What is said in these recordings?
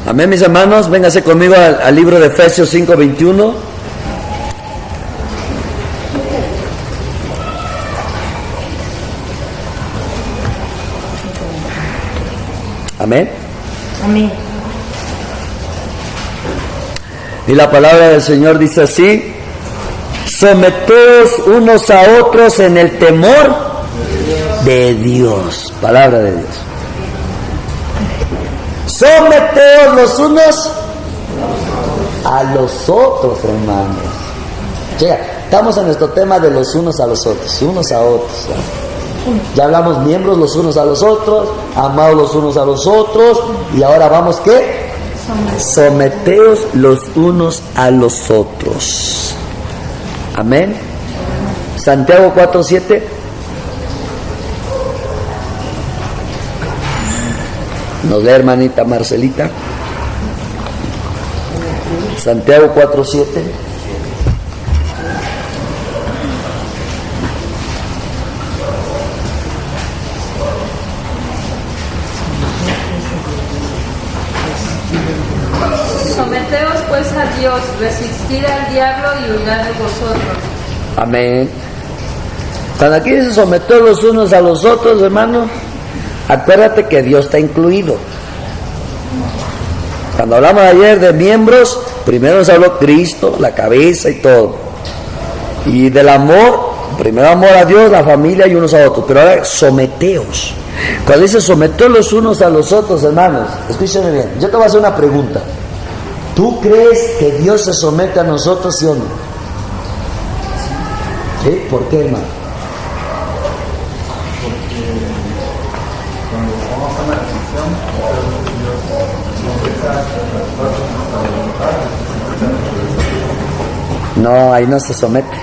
Amén, mis hermanos, véngase conmigo al libro de Efesios 5:21. Amén. Amén. Y la palabra del Señor dice así: someteos unos a otros en el temor de Dios. Palabra de Dios. Someteos los unos a los otros, hermanos. Llega, estamos en nuestro tema de los unos a los otros, unos a otros. Ya hablamos miembros los unos a los otros, amados los unos a los otros, y ahora vamos, ¿qué? Someteos los unos a los otros. Amén. Santiago 4:7. Nos lee hermanita Marcelita. Santiago 4:7. Someteos pues a Dios, resistid al diablo y huirá de vosotros. Amén. Cuando aquí dice someter los unos a los otros, hermano, acuérdate que Dios está incluido. Cuando hablamos ayer de miembros, primero nos habló Cristo, la cabeza y todo. Y del amor, primero amor a Dios, la familia y unos a otros. Pero ahora someteos. Cuando dice someter los unos a los otros, hermanos, escúchame bien, yo te voy a hacer una pregunta. ¿Tú crees que Dios se somete a nosotros, sí o no? ¿Sí? ¿Por qué, hermano? No, ahí no se somete.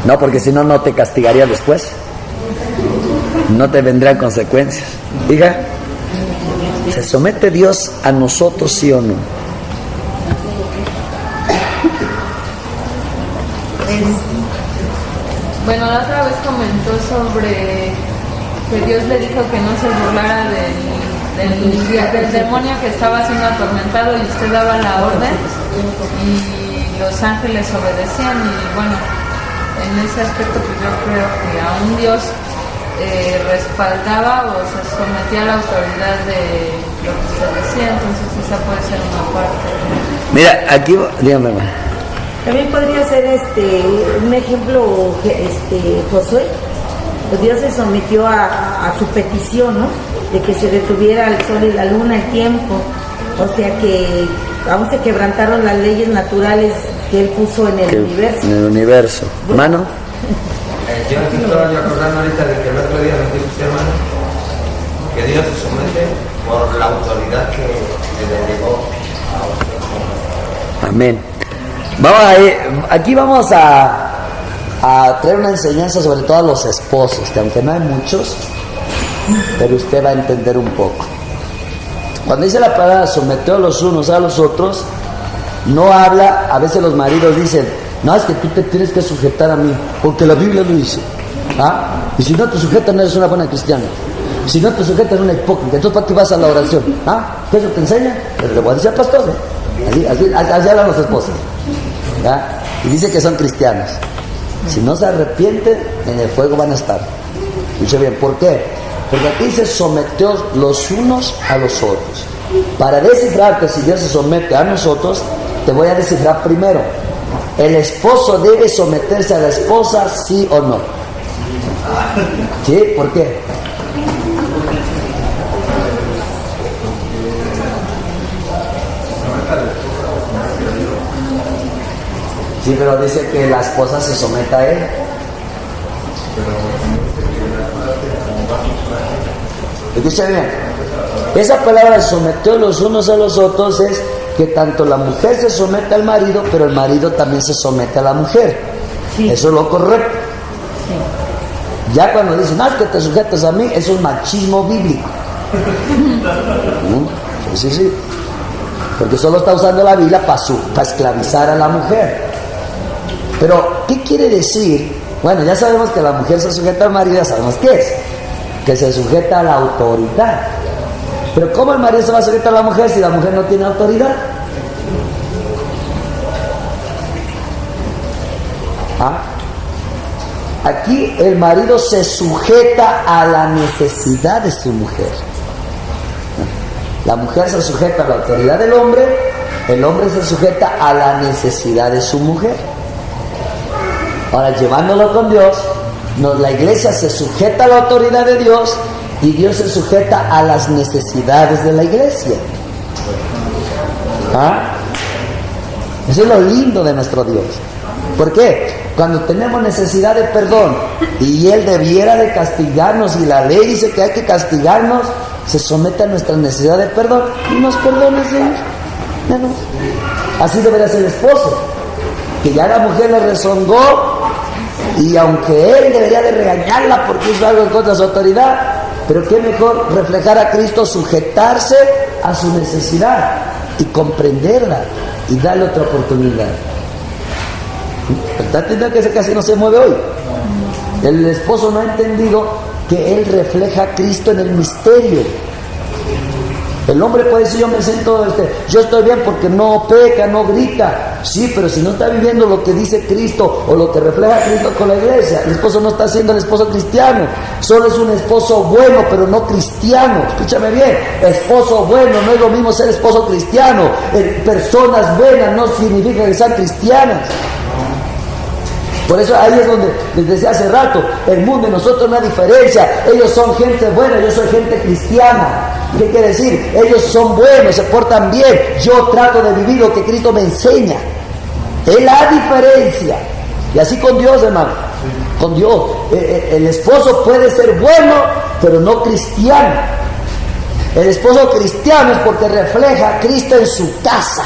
No, porque si no, no te castigaría después. No te vendrán consecuencias. Diga, ¿se somete Dios a nosotros, sí o no? Bueno, la otra vez comentó sobre que Dios le dijo que no se burlara del demonio que estaba siendo atormentado, y usted daba la orden y los ángeles obedecían. Y bueno, en ese aspecto pues yo creo que aún Dios respaldaba o se sometía a la autoridad de lo que se decía. Entonces esa puede ser una parte. Mira, aquí, dígame, hermano. También podría ser un ejemplo, Josué. Pues Dios se sometió a su petición, ¿no? De que se detuviera el sol y la luna, el tiempo. O sea que aún se quebrantaron las leyes naturales que Él puso en el universo. En el universo. Hermano. Yo me estoy acordando ahorita de que el otro día nos dijo usted, hermano, que Dios se somete por la autoridad que le delegó a otros. Amén. Vamos a ir, aquí vamos a traer una enseñanza sobre todo a los esposos, que aunque no hay muchos, pero usted va a entender un poco. Cuando dice la palabra someter los unos a los otros, no habla, a veces los maridos dicen, no, es que tú te tienes que sujetar a mí, porque la Biblia lo dice. ¿Ah? Y si no te sujetas no eres una buena cristiana. Si no te sujetas eres una hipócrita. Entonces, ¿para qué vas a la oración? ¿Ah? ¿Qué eso te enseña? Te voy a decir al pastor, ¿eh? Así hablan los esposos. ¿Ya? Y dice que son cristianos. Si no se arrepienten, en el fuego van a estar. Dice bien, ¿por qué? Porque aquí dice someteos los unos a los otros. Para descifrar que si Dios se somete a nosotros, te voy a descifrar primero. ¿El esposo debe someterse a la esposa, sí o no? ¿Sí? ¿Por qué? Sí, pero dice que la esposa se someta a él. Escucha bien. Esa palabra sometió los unos a los otros es que tanto la mujer se somete al marido, pero el marido también se somete a la mujer. Sí. Eso es lo correcto. Sí. Ya cuando dicen, no, es que te sujetas a mí, eso es machismo bíblico. Sí, sí. Porque solo está usando la Biblia para esclavizar a la mujer. Pero, ¿qué quiere decir? Bueno, ya sabemos que la mujer se sujeta al marido, ya sabemos qué es. Que se sujeta a la autoridad. Pero ¿cómo el marido se va a sujetar a la mujer si la mujer no tiene autoridad? Aquí el marido se sujeta a la necesidad de su mujer. La mujer se sujeta a la autoridad del hombre, el hombre se sujeta a la necesidad de su mujer. Ahora, llevándolo con Dios, la iglesia se sujeta a la autoridad de Dios y Dios se sujeta a las necesidades de la iglesia. Eso es lo lindo de nuestro Dios. ¿Por qué? Cuando tenemos necesidad de perdón y Él debiera de castigarnos y la ley dice que hay que castigarnos, se somete a nuestra necesidad de perdón y nos perdona, Señor. Así debería ser el esposo, que ya la mujer le rezongó y aunque él debería de regañarla porque hizo algo en contra de su autoridad, pero qué mejor reflejar a Cristo, sujetarse a su necesidad y comprenderla y darle otra oportunidad. ¿Está entendiendo que ese casi no se mueve hoy? El esposo no ha entendido que él refleja a Cristo en el misterio. El hombre puede decir, yo estoy bien porque no peca, no grita. Sí, pero si no está viviendo lo que dice Cristo o lo que refleja Cristo con la iglesia, el esposo no está siendo el esposo cristiano. Solo es un esposo bueno, pero no cristiano. Escúchame bien, esposo bueno no es lo mismo ser esposo cristiano. Personas buenas no significa que sean cristianas. Por eso ahí es donde, les decía hace rato, el mundo y nosotros una diferencia. Ellos son gente buena, yo soy gente cristiana. ¿Qué quiere decir? Ellos son buenos, se portan bien. Yo trato de vivir lo que Cristo me enseña. Es la diferencia. Y así con Dios, hermano. Con Dios. El esposo puede ser bueno, pero no cristiano. El esposo cristiano es porque refleja a Cristo en su casa.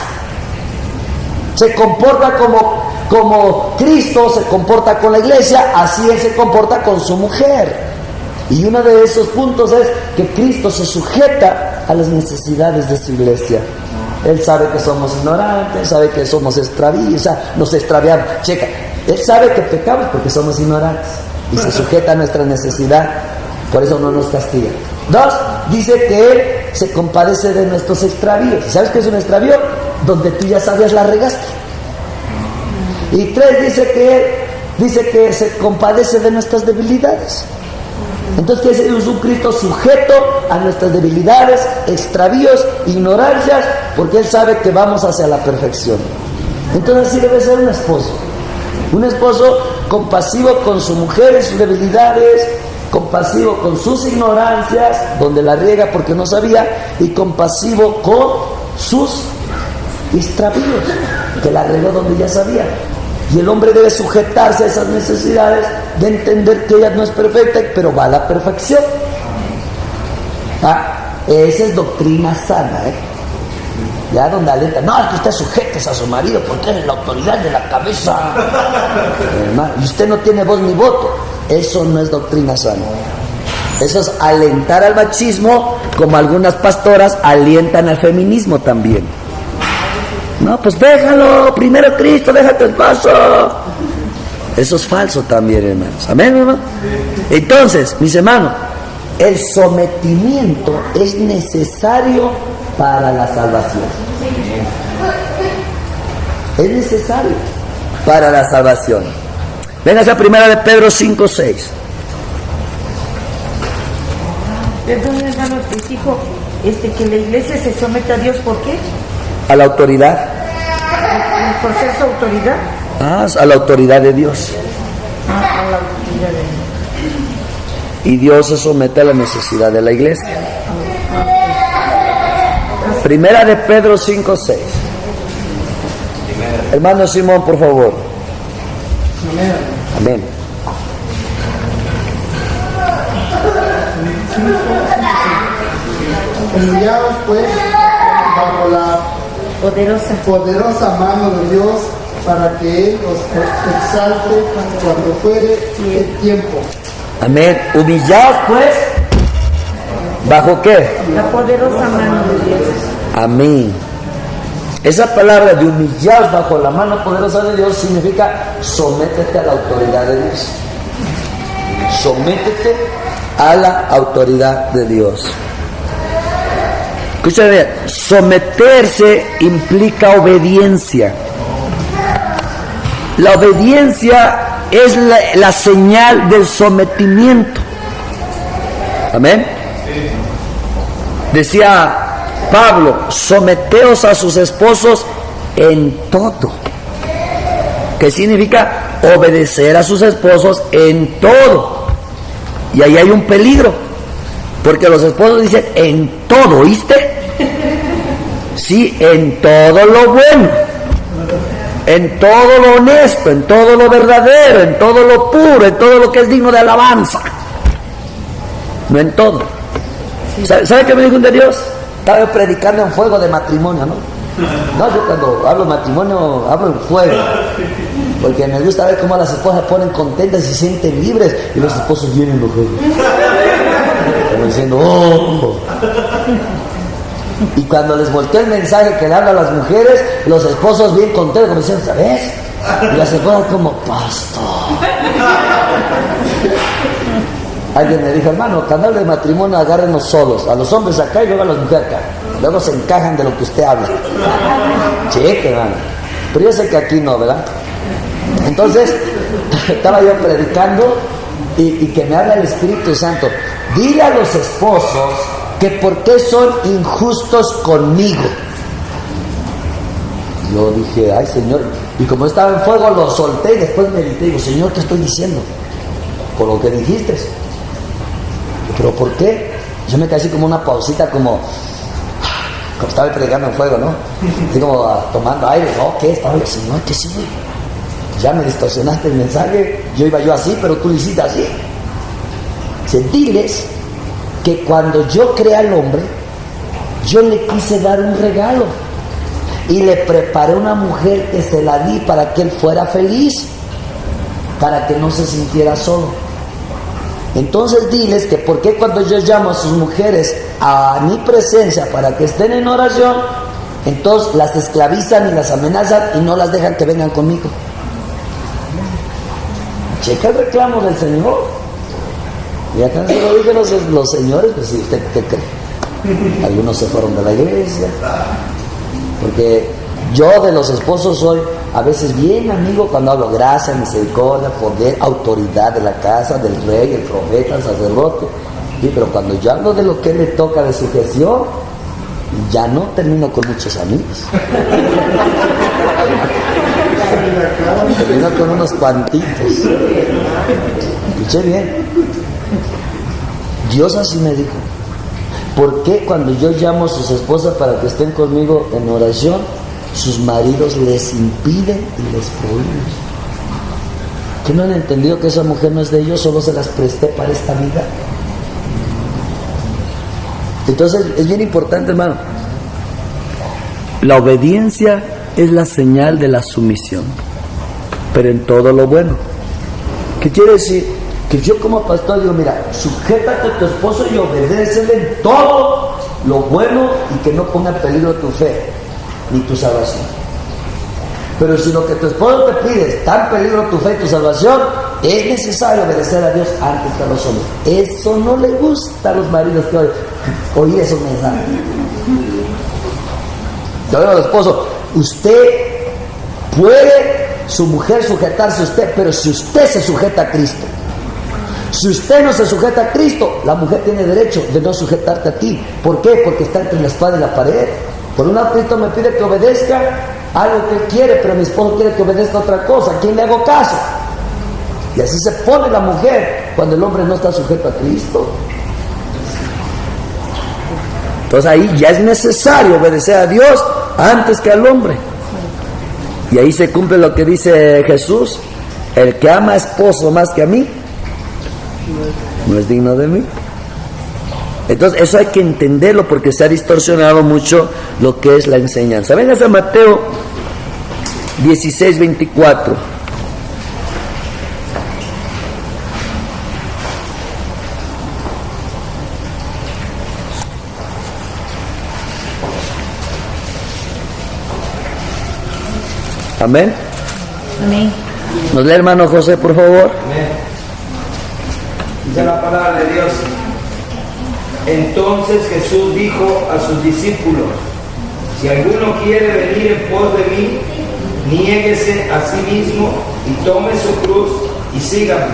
Se comporta como Cristo se comporta con la iglesia, así Él se comporta con su mujer. Y uno de esos puntos es que Cristo se sujeta a las necesidades de su iglesia. Él sabe que somos ignorantes, sabe que somos extravíos, o sea, nos extraviamos. Checa, Él sabe que pecamos porque somos ignorantes y se sujeta a nuestra necesidad, por eso no nos castiga. 2, dice que Él se compadece de nuestros extravíos. ¿Sabes qué es un extravío? Donde tú ya sabías la regaste. Y 3, dice que se compadece de nuestras debilidades. Entonces, ¿qué es un Cristo sujeto a nuestras debilidades, extravíos, ignorancias? Porque Él sabe que vamos hacia la perfección. Entonces, así debe ser un esposo. Un esposo compasivo con su mujer y sus debilidades, compasivo con sus ignorancias, donde la riega porque no sabía, y compasivo con sus extravíos, que la regó donde ya sabía. Y el hombre debe sujetarse a esas necesidades de entender que ella no es perfecta, pero va a la perfección. Esa es doctrina sana, Ya donde alienta, no, es que usted sujete a su marido porque él es la autoridad de la cabeza. Y usted no tiene voz ni voto. Eso no es doctrina sana. Eso es alentar al machismo, como algunas pastoras alientan al feminismo también. No, pues déjalo, primero Cristo, déjate el paso. Eso es falso también, hermanos. Amén, hermano. Entonces, mis hermanos, el sometimiento es necesario para la salvación. Es necesario para la salvación. Véngase a 1 de Pedro 5:6. Perdón, hermano, te dijo que la iglesia se somete a Dios, ¿por qué? A la autoridad. ¿Por ser su autoridad? A la autoridad de Dios. A la autoridad de Dios. Y Dios se somete a la necesidad de la iglesia. 1 de Pedro 5:6. Hermano Simón, por favor. Amén. Humillaos pues bajo la poderosa mano de Dios, para que Él os exalte cuando fuere el tiempo. Amén. Humillaos pues, ¿bajo qué? La poderosa mano de Dios. Amén. Esa palabra de humillaos bajo la mano poderosa de Dios significa sométete a la autoridad de Dios. Sométete a la autoridad de Dios. Escúchame, someterse implica obediencia. La obediencia es la señal del sometimiento. Amén. Decía Pablo, someteos a sus esposos en todo. ¿Qué significa? Obedecer a sus esposos en todo. Y ahí hay un peligro, porque los esposos dicen en todo, ¿oíste? Sí, en todo lo bueno, en todo lo honesto, en todo lo verdadero, en todo lo puro, en todo lo que es digno de alabanza. No en todo. ¿Sabe qué me dijo un de Dios? Estaba yo predicando en fuego de matrimonio, ¿no? No, yo cuando hablo matrimonio, hablo en fuego. Porque me gusta ver cómo las esposas se ponen contentas y se sienten libres. Y los esposos vienen enojados. Como diciendo, oh. Y cuando les volteé el mensaje que le habla a las mujeres, los esposos bien contentos, como diciendo, ¿sabes? Y las esposas como, pastor. Alguien me dijo, hermano, canal de matrimonio, agárrenos solos. A los hombres acá y luego a las mujeres acá. Luego se encajan de lo que usted habla. Cheque, hermano. Pero yo sé que aquí no, ¿verdad? Entonces, estaba yo predicando y que me habla el Espíritu Santo. Dile a los esposos que por qué son injustos conmigo. Yo dije, ay Señor, y como estaba en fuego lo solté y después medité y digo, Señor, ¿qué estoy diciendo? Por lo que dijiste. ¿Pero por qué? Yo me quedé así como una pausita, como estaba predicando en fuego, ¿no? Así como tomando aire. ¿No? ¿Qué? Estaba yo, Señor, ¿qué sigue? Ya me distorsionaste el mensaje. Yo iba yo así, pero tú lo hiciste así. Diles que cuando yo creé al hombre, yo le quise dar un regalo y le preparé una mujer que se la di para que él fuera feliz, para que no se sintiera solo. Entonces diles que por qué cuando yo llamo a sus mujeres a mi presencia para que estén en oración, entonces las esclavizan y las amenazan y no las dejan que vengan conmigo. Checa el reclamo del Señor. Y acá se lo dije los señores, pues si usted qué cree. Algunos se fueron de la iglesia. Porque yo de los esposos soy a veces bien amigo cuando hablo gracia, misericordia, poder, autoridad de la casa, del rey, el profeta, el sacerdote. Sí, pero cuando yo hablo de lo que le toca de sujeción, ya no termino con muchos amigos. Termino con unos cuantitos. Escuché bien. Dios así me dijo. ¿Por qué cuando yo llamo a sus esposas para que estén conmigo en oración, sus maridos les impiden y les prohíben? ¿Que no han entendido que esa mujer no es de ellos, solo se las presté para esta vida? Entonces es bien importante, hermano. La obediencia es la señal de la sumisión, pero en todo lo bueno. ¿Qué quiere decir? Que yo como pastor digo, mira, sujétate a tu esposo y obedécele en todo lo bueno y que no ponga en peligro tu fe ni tu salvación. Pero si lo que tu esposo te pide está en peligro tu fe y tu salvación, es necesario obedecer a Dios antes que a los hombres. Eso no le gusta a los maridos que oí esos mensajes. Yo digo al esposo, usted puede, su mujer sujetarse a usted, pero si usted se sujeta a Cristo. Si usted no se sujeta a Cristo, la mujer tiene derecho de no sujetarte a ti. ¿Por qué? Porque está entre la espada y la pared. Por un lado, Cristo me pide que obedezca algo que él quiere, pero mi esposo quiere que obedezca otra cosa. ¿A quién le hago caso? Y así se pone la mujer cuando el hombre no está sujeto a Cristo. Entonces ahí ya es necesario obedecer a Dios antes que al hombre. Y ahí se cumple lo que dice Jesús: el que ama a esposo más que a mí no es digno de mí. Entonces eso hay que entenderlo, porque se ha distorsionado mucho lo que es la enseñanza. Venga a Mateo 16:24. Amén. Amén. Nos lee hermano José, por favor. Amén. Dice la palabra de Dios. Entonces Jesús dijo a sus discípulos: si alguno quiere venir en pos de mí, niéguese a sí mismo y tome su cruz y sígame.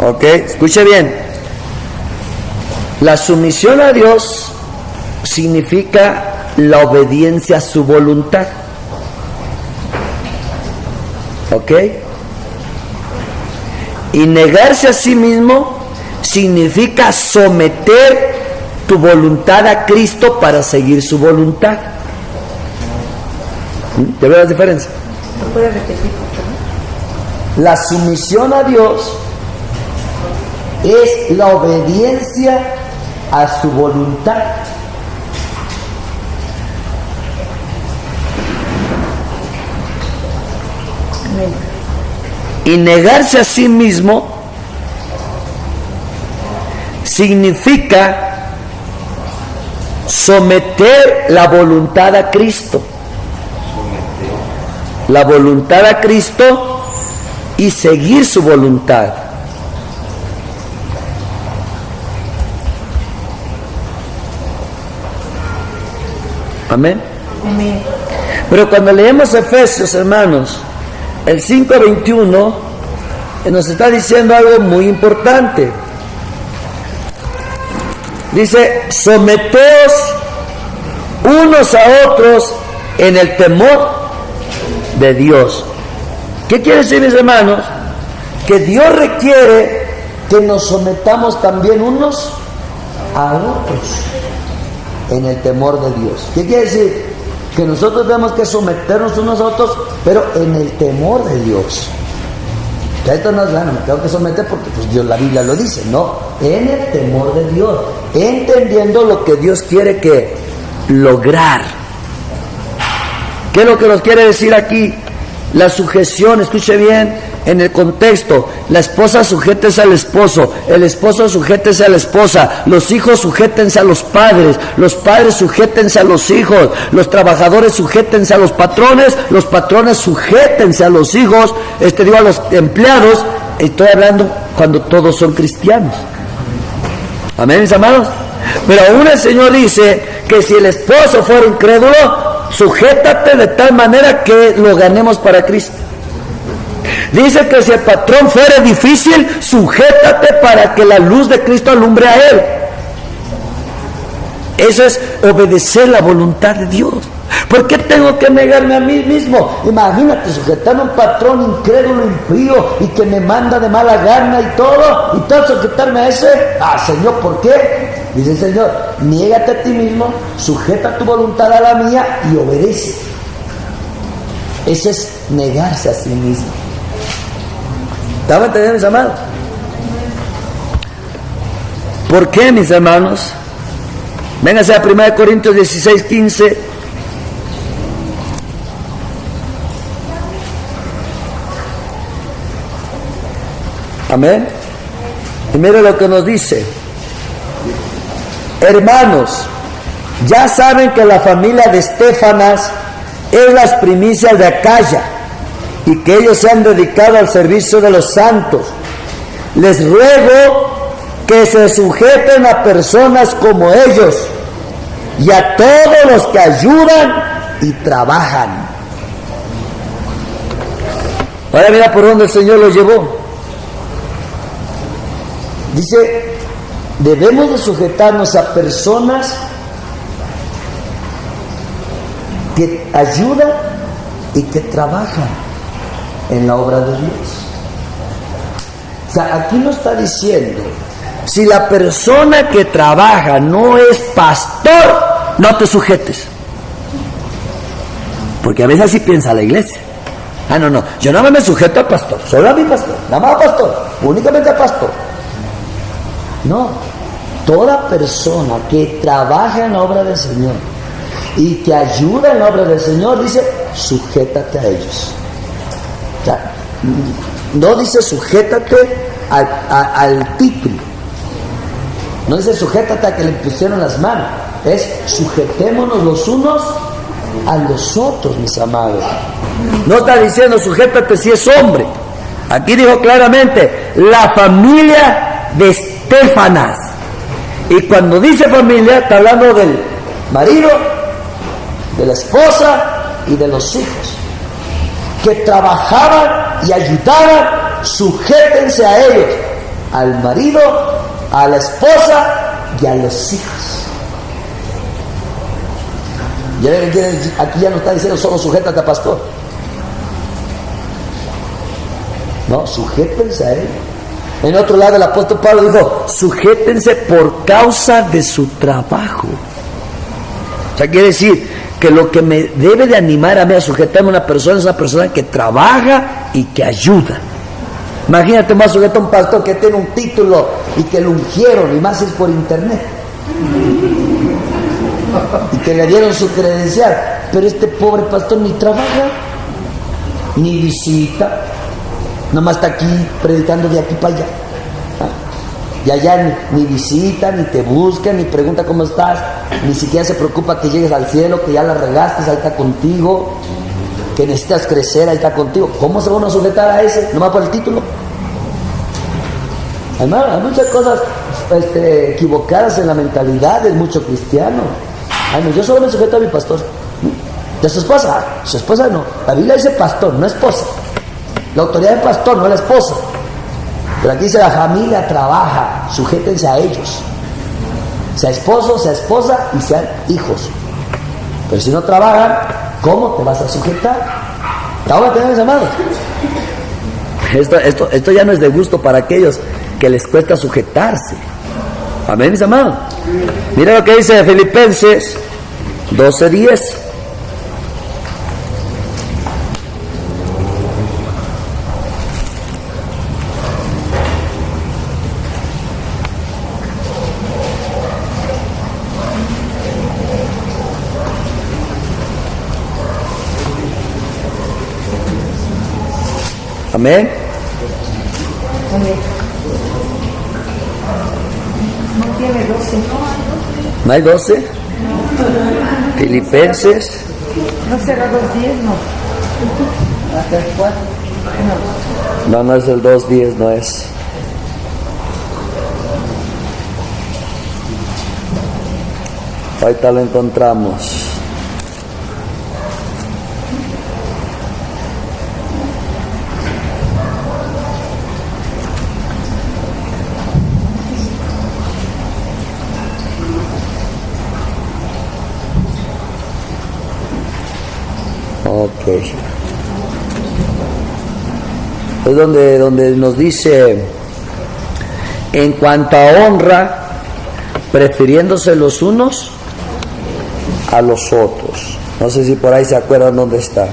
Ok, escuche bien. La sumisión a Dios significa la obediencia a su voluntad. ¿Ok? Y negarse a sí mismo significa someter tu voluntad a Cristo para seguir su voluntad. ¿Te ves la diferencia? ¿No puede repetir, por favor? La sumisión a Dios es la obediencia a su voluntad. Amén. Y negarse a sí mismo significa someter la voluntad a Cristo. La voluntad a Cristo y seguir su voluntad. Amén. Amén. Pero cuando leemos Efesios, hermanos, el 5:21 nos está diciendo algo muy importante. Dice: someteos unos a otros en el temor de Dios. ¿Qué quiere decir, mis hermanos? Que Dios requiere que nos sometamos también unos a otros en el temor de Dios. ¿Qué quiere decir? Que nosotros tenemos que someternos unos a otros, pero en el temor de Dios. Que esto no es, bueno, me tengo que someter porque pues Dios, la Biblia lo dice, no, en el temor de Dios, entendiendo lo que Dios quiere que lograr. ¿Qué es lo que nos quiere decir aquí? La sujeción, escuche bien, en el contexto: la esposa sujétese al esposo, el esposo sujétese a la esposa, los hijos sujétense a los padres sujétense a los hijos, los trabajadores sujétense a los patrones sujétense a los hijos, digo a los empleados. Estoy hablando cuando todos son cristianos. Amén, mis amados. Pero aún el Señor dice que si el esposo fuera incrédulo, sujétate de tal manera que lo ganemos para Cristo. Dice que si el patrón fuera difícil, sujétate para que la luz de Cristo alumbre a él. Eso es obedecer la voluntad de Dios. ¿Por qué tengo que negarme a mí mismo? Imagínate sujetarme a un patrón incrédulo, impío y que me manda de mala gana y todo sujetarme a ese. Señor, ¿por qué? Dice el Señor: niégate a ti mismo, sujeta tu voluntad a la mía y obedece. Eso es negarse a sí mismo. ¿Estaban entendiendo, mis amados? ¿Por qué, mis hermanos? Vénganse a 1 Corintios 16:15. Amén. Y mire lo que nos dice: hermanos, ya saben que la familia de Estéfanas es las primicias de Acaya y que ellos se han dedicado al servicio de los santos. Les ruego que se sujeten a personas como ellos y a todos los que ayudan y trabajan. Ahora mira por dónde el Señor los llevó. Dice: debemos de sujetarnos a personas que ayudan y que trabajan en la obra de Dios. O sea, aquí no está diciendo: si la persona que trabaja no es pastor, no te sujetes. Porque a veces así piensa la iglesia. No, yo nada más me sujeto al pastor, solo a mi pastor, nada más al pastor, únicamente al pastor. No, toda persona que trabaja en la obra del Señor y que ayuda en la obra del Señor, dice: sujétate a ellos. O sea, no dice sujétate al título, no dice sujétate a que le pusieron las manos, es sujetémonos los unos a los otros, mis amados. No está diciendo sujétate si es hombre. Aquí dijo claramente: la familia de Estéfanas. Y cuando dice familia, está hablando del marido, de la esposa y de los hijos. Que trabajaban y ayudaban, sujétense a ellos, al marido, a la esposa y a los hijos. Ya ven que aquí ya no está diciendo solo sujétate a pastor. No, sujétense a él. En otro lado el apóstol Pablo dijo, sujétense por causa de su trabajo. O sea, quiere decir que lo que me debe de animar a mí a sujetarme a una persona es una persona que trabaja y que ayuda. Imagínate más sujeto a un pastor que tiene un título y que lo ungieron, y más es por internet, y que le dieron su credencial, pero este pobre pastor ni trabaja, ni visita, nomás está aquí predicando de aquí para allá. Y allá ni visita, ni te busca, ni pregunta cómo estás, ni siquiera se preocupa que llegues al cielo, que ya la regaste, ahí está contigo, que necesitas crecer, ahí está contigo. ¿Cómo se van a sujetar a ese? Nomás por el título. Además, hay muchas cosas equivocadas en la mentalidad de mucho cristiano. Ay, no, yo solo me sujeto a mi pastor. ¿De su esposa? Su esposa no. La Biblia dice pastor, no esposa. La autoridad del pastor, no la esposa. Pero aquí dice la familia trabaja, sujétense a ellos. Sea esposo, sea esposa y sean hijos. Pero si no trabajan, ¿cómo te vas a sujetar? Ahora tenemos llamados. Esto ya no es de gusto para aquellos que les cuesta sujetarse. Amén, mis amados. Mira lo que dice Filipenses 12:10. Amén. No tiene 12. ¿No hay 12? Filipenses. ¿No será 2:10? No. Hasta el 4. No es el 2:10, no es. Ahorita lo encontramos. Ok. Es donde nos dice, en cuanto a honra, prefiriéndose los unos a los otros. No sé si por ahí se acuerdan dónde está.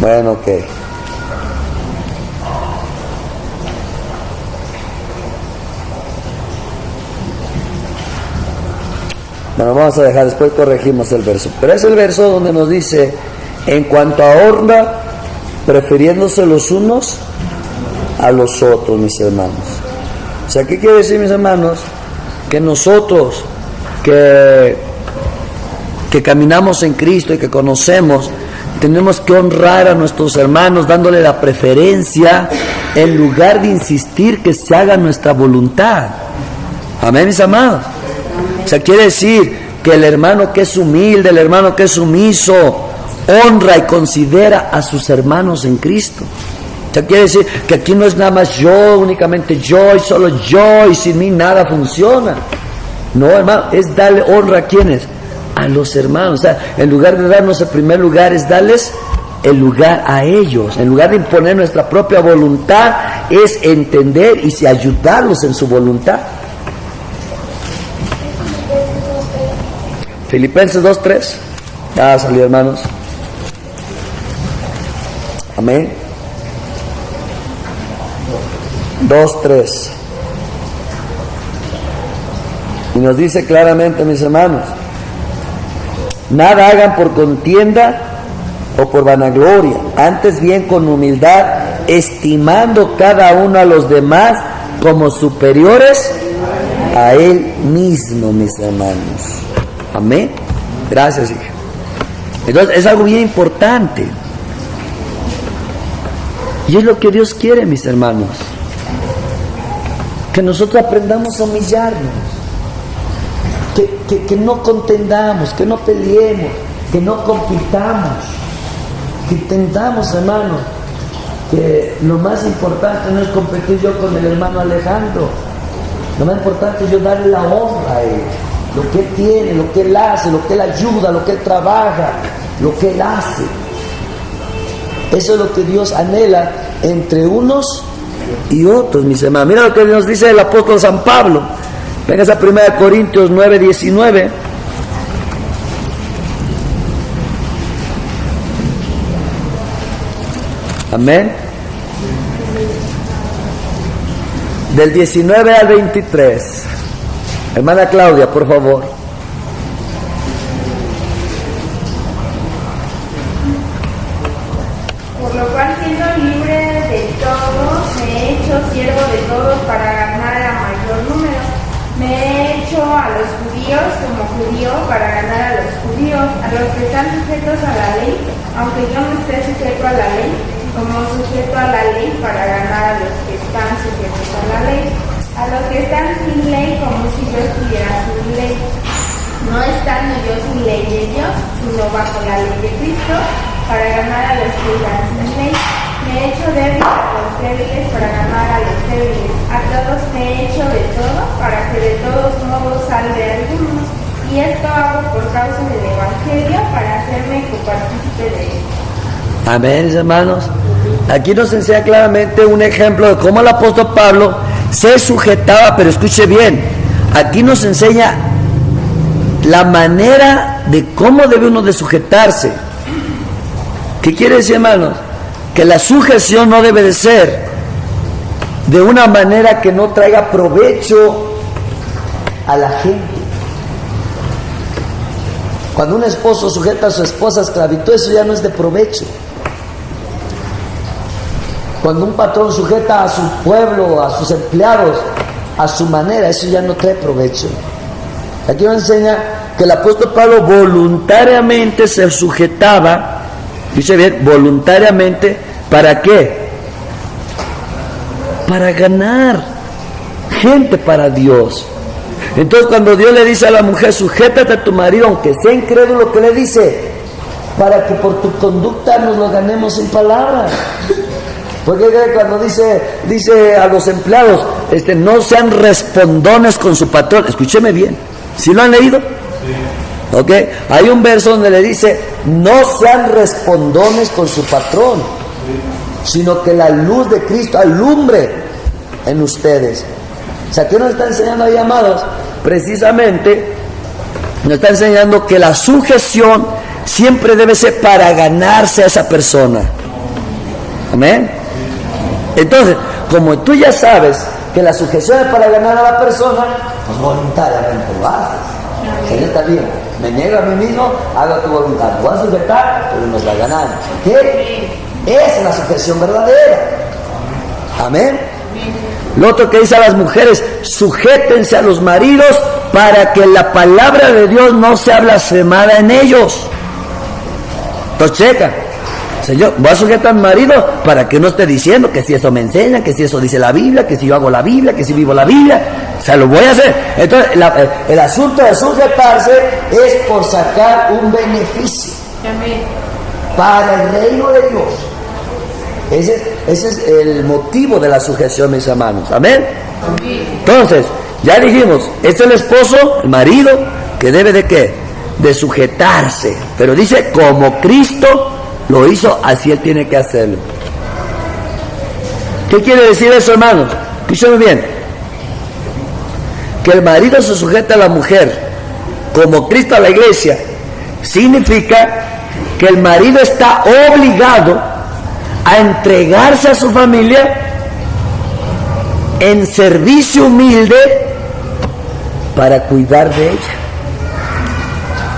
Bueno, ok. Bueno, vamos a dejar, después corregimos el verso. Pero es el verso donde nos dice, en cuanto a honra, prefiriéndose los unos a los otros, mis hermanos. O sea, ¿qué quiere decir, mis hermanos? Que nosotros, que caminamos en Cristo y que conocemos, tenemos que honrar a nuestros hermanos dándole la preferencia en lugar de insistir que se haga nuestra voluntad. Amén, mis amados. O sea, quiere decir que el hermano que es humilde, el hermano que es sumiso, honra y considera a sus hermanos en Cristo. O sea, quiere decir que aquí no es nada más yo, únicamente yo y solo yo, y sin mí nada funciona. No, hermano, es darle honra a quienes, a los hermanos. O sea, en lugar de darnos el primer lugar, es darles el lugar a ellos. En lugar de imponer nuestra propia voluntad, es entender y ayudarlos en su voluntad. Filipenses 2:3. Ya salió, hermanos. Amén. 2:3. Y nos dice claramente, mis hermanos, nada hagan por contienda o por vanagloria, antes bien con humildad, estimando cada uno a los demás como superiores a él mismo, mis hermanos. Amén. Gracias, hija. Entonces es algo bien importante. Y es lo que Dios quiere, mis hermanos. Que nosotros aprendamos a humillarnos. Que no contendamos, que no peleemos, que no compitamos. Que intentamos, hermano, que lo más importante no es competir yo con el hermano Alejandro. Lo más importante es yo darle la honra a él. Lo que él tiene, lo que él hace, lo que él ayuda, lo que él trabaja, lo que él hace. Eso es lo que Dios anhela entre unos y otros, mis hermanos. Mira lo que nos dice el apóstol San Pablo. Venga a 1 Corintios 9:19. Amén. Del 19 al 23. Hermana Claudia, por favor. Por lo cual, siendo libre de todos, me he hecho siervo de todos para ganar a mayor número. Me he hecho a los judíos como judío para ganar a los judíos, a los que están sujetos a la ley, aunque yo no esté sujeto a la ley, como sujeto a la ley para ganar a los que están sujetos a la ley. A los que están sin ley, como si yo estuviera sin ley. No estando yo sin ley de Dios, sino bajo la ley de Cristo, para ganar a los que están sin ley. Me he hecho débil a los débiles para ganar a los débiles. A todos me he hecho de todo, para que de todos modos salve a algunos. Y esto hago por causa del Evangelio, para hacerme copartícipe de él. Amén, hermanos. Aquí nos enseña claramente un ejemplo de cómo el apóstol Pablo se sujetaba, pero escuche bien, aquí nos enseña la manera de cómo debe uno de sujetarse. ¿Qué quiere decir, hermanos? Que la sujeción no debe de ser de una manera que no traiga provecho a la gente. Cuando un esposo sujeta a su esposa a esclavitud, eso ya no es de provecho. Cuando un patrón sujeta a su pueblo, a sus empleados, a su manera, eso ya no trae provecho. Aquí nos enseña que el apóstol Pablo voluntariamente se sujetaba, dice bien, voluntariamente, ¿para qué? Para ganar gente para Dios. Entonces cuando Dios le dice a la mujer, sujétate a tu marido, aunque sea incrédulo, ¿qué le dice? Para que por tu conducta nos lo ganemos sin palabras. Porque cuando dice a los empleados, no sean respondones con su patrón. Escúcheme bien, ¿sí lo han leído? Sí. ¿Ok? Hay un verso donde le dice, no sean respondones con su patrón, sino que la luz de Cristo alumbre en ustedes. O sea, ¿qué nos está enseñando ahí, amados? Precisamente nos está enseñando que la sujeción siempre debe ser para ganarse a esa persona. Amén. Entonces, como tú ya sabes que la sujeción es para ganar a la persona, pues voluntariamente lo haces. Señor, está bien, me niego a mí mismo, hago tu voluntad. Voy a sujetar, pero nos la ganamos. ¿Ok? Esa es la sujeción verdadera. Amén. Lo otro que dice a las mujeres, sujétense a los maridos para que la palabra de Dios no sea blasfemada en ellos. Entonces checa, Señor, voy a sujetar a mi marido para que no esté diciendo que si eso me enseña, que si eso dice la Biblia, que si yo hago la Biblia, que si vivo la Biblia, o sea, lo voy a hacer. Entonces el asunto de sujetarse es por sacar un beneficio para el reino de Dios. Ese es el motivo de la sujeción, mis hermanos. Amén. Entonces, ya dijimos, es el esposo, el marido, que debe de ¿qué? De sujetarse. Pero dice, como Cristo lo hizo, así él tiene que hacerlo. ¿Qué quiere decir eso, hermanos? Escúchame bien. Que el marido se sujeta a la mujer, como Cristo a la iglesia, significa que el marido está obligado a entregarse a su familia en servicio humilde para cuidar de ella.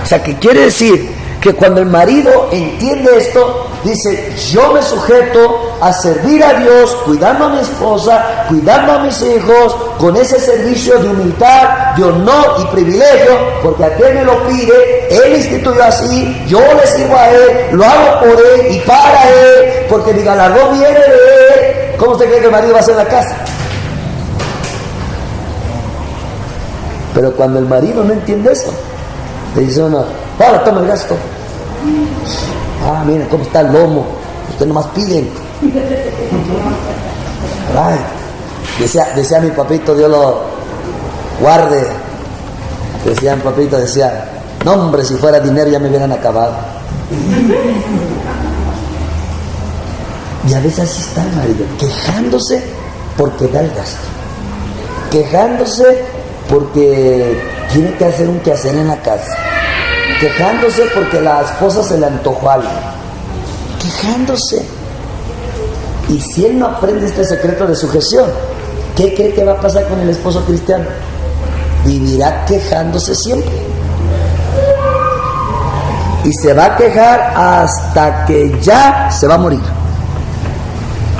O sea, que quiere decir que que cuando el marido entiende esto, dice, yo me sujeto a servir a Dios, cuidando a mi esposa, cuidando a mis hijos, con ese servicio de humildad, de honor y privilegio, porque a quien me lo pide, Él instituyó así, yo le sirvo a Él, lo hago por Él y para Él, porque mi galardón viene de Él. ¿Cómo usted cree que el marido va a hacer la casa? Pero cuando el marido no entiende eso, le dice uno, ahora toma el gasto. Ah, miren cómo está el lomo, ustedes nomás piden. Ay, decía mi papito, Dios lo guarde. Decía mi papito, decía, no hombre, si fuera dinero ya me hubieran acabado. Y a veces así está el marido, quejándose porque da el gasto, quejándose porque tiene que hacer un quehacer en la casa, quejándose porque la esposa se le antojó algo, quejándose. Y si él no aprende este secreto de sujeción, ¿qué cree que va a pasar con el esposo cristiano? Vivirá quejándose siempre. Y se va a quejar hasta que ya se va a morir.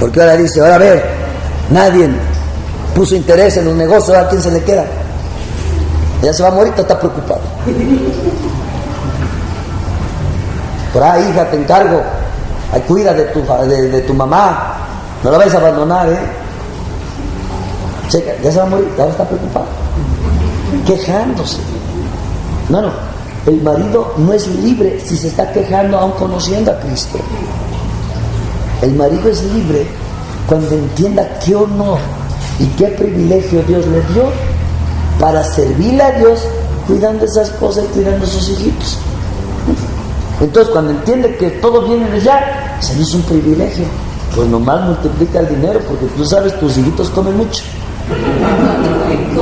Porque ahora dice, ahora a ver, nadie puso interés en los negocios, ¿a quién se le queda? Ya se va a morir, está preocupado. Por ahí, hija, te encargo, ahí cuida de tu mamá, no la vayas a abandonar, Checa, ya se va a morir, ahora está preocupado, quejándose. No, el marido no es libre si se está quejando aún conociendo a Cristo. El marido es libre cuando entienda qué honor y qué privilegio Dios le dio para servirle a Dios, cuidando a esa esposa y cuidando a sus hijitos. Entonces, cuando entiende que todo viene de allá, eso no es un privilegio, pues nomás multiplica el dinero, porque tú sabes, tus hijitos comen mucho,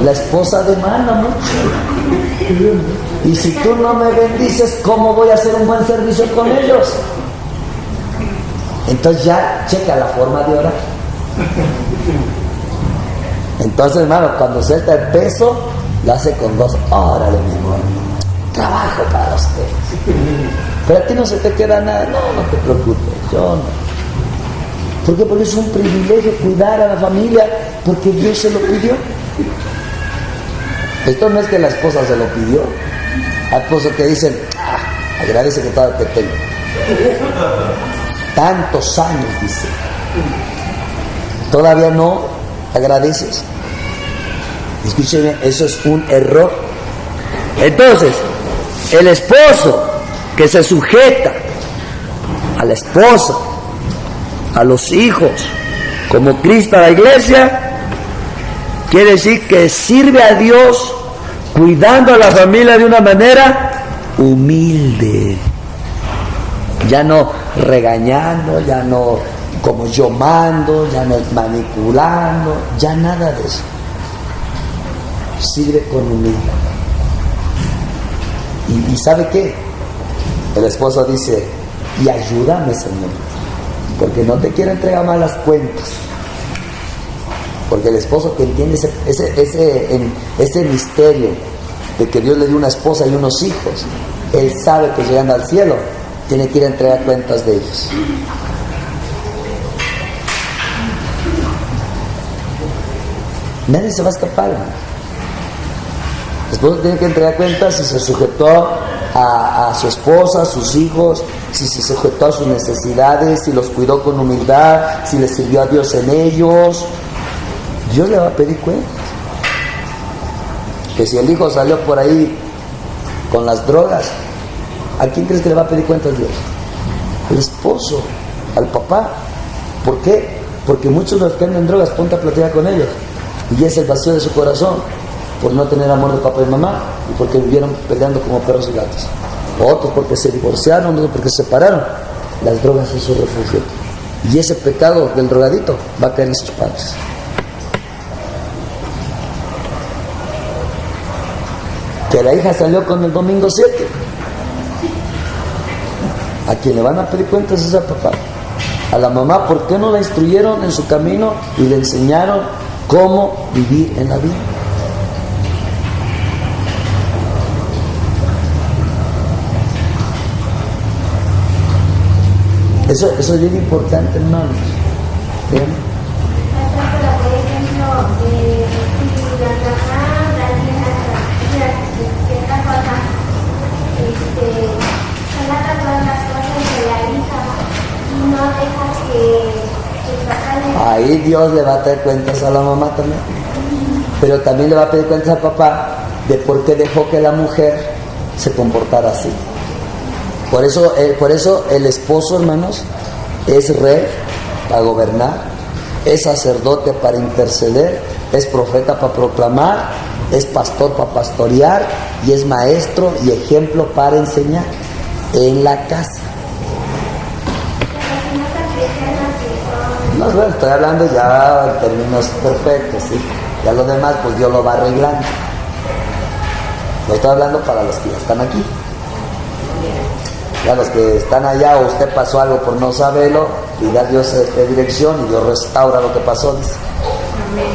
la esposa demanda mucho, y si tú no me bendices, ¿cómo voy a hacer un buen servicio con ellos? Entonces ya checa la forma de orar. Entonces, hermano, cuando suelta el peso, lo hace con dos. Órale, mi amor, trabajo para ustedes. Pero a ti no se te queda nada. No te preocupes, yo no. ¿Por qué? Porque es un privilegio cuidar a la familia, porque Dios se lo pidió. Esto no es que la esposa se lo pidió. Hay esposos que dicen, agradece que todavía te tengo. Tantos años, dice. Todavía no agradeces. Escúcheme, eso es un error. Entonces, el esposo que se sujeta a la esposa, a los hijos, como Cristo a la iglesia, quiere decir que sirve a Dios cuidando a la familia de una manera humilde. Ya no regañando, ya no como yo mando, ya no manipulando, ya nada de eso. Sirve con humildad. ¿Y sabe qué? El esposo dice, y ayúdame, Señor, porque no te quiero entregar malas cuentas. Porque el esposo que entiende ese misterio de que Dios le dio una esposa y unos hijos, él sabe que llegando al cielo tiene que ir a entregar cuentas de ellos. Nadie se va a escapar, hermano. El esposo tiene que entregar cuentas si se sujetó a su esposa, a sus hijos, si se sujetó a sus necesidades, si los cuidó con humildad, si le sirvió a Dios en ellos. Dios le va a pedir cuentas. Que si el hijo salió por ahí con las drogas, ¿a quién crees que le va a pedir cuentas Dios? El esposo, al papá. ¿Por qué? Porque muchos de los que andan en drogas, ponte a platicar con ellos, y es el vacío de su corazón por no tener amor de papá y mamá, y porque vivieron peleando como perros y gatos. Otros porque se divorciaron, otros porque se separaron. Las drogas es su refugio, y ese pecado del drogadito va a caer en sus padres. Que la hija salió con el domingo 7, a quien le van a pedir cuentas es al papá. A la mamá, ¿por qué no la instruyeron en su camino y le enseñaron cómo vivir en la vida? Eso es bien importante, hermanos. ¿Bien? Pero, por ejemplo, si la mamá de alguien cierta cosa, relata todas las cosas de la hija y no deja que el papá le... Ahí Dios le va a pedir cuentas a la mamá también. Pero también le va a pedir cuentas al papá de por qué dejó que la mujer se comportara así. Por eso el esposo, hermanos, es rey para gobernar, es sacerdote para interceder, es profeta para proclamar, es pastor para pastorear y es maestro y ejemplo para enseñar en la casa. No, bueno, estoy hablando ya en términos perfectos, ¿sí? Ya lo demás, pues Dios lo va arreglando. No estoy hablando para los que ya están aquí. Ya los que están allá o usted pasó algo por no saberlo, y da Dios dirección y Dios restaura lo que pasó, dice.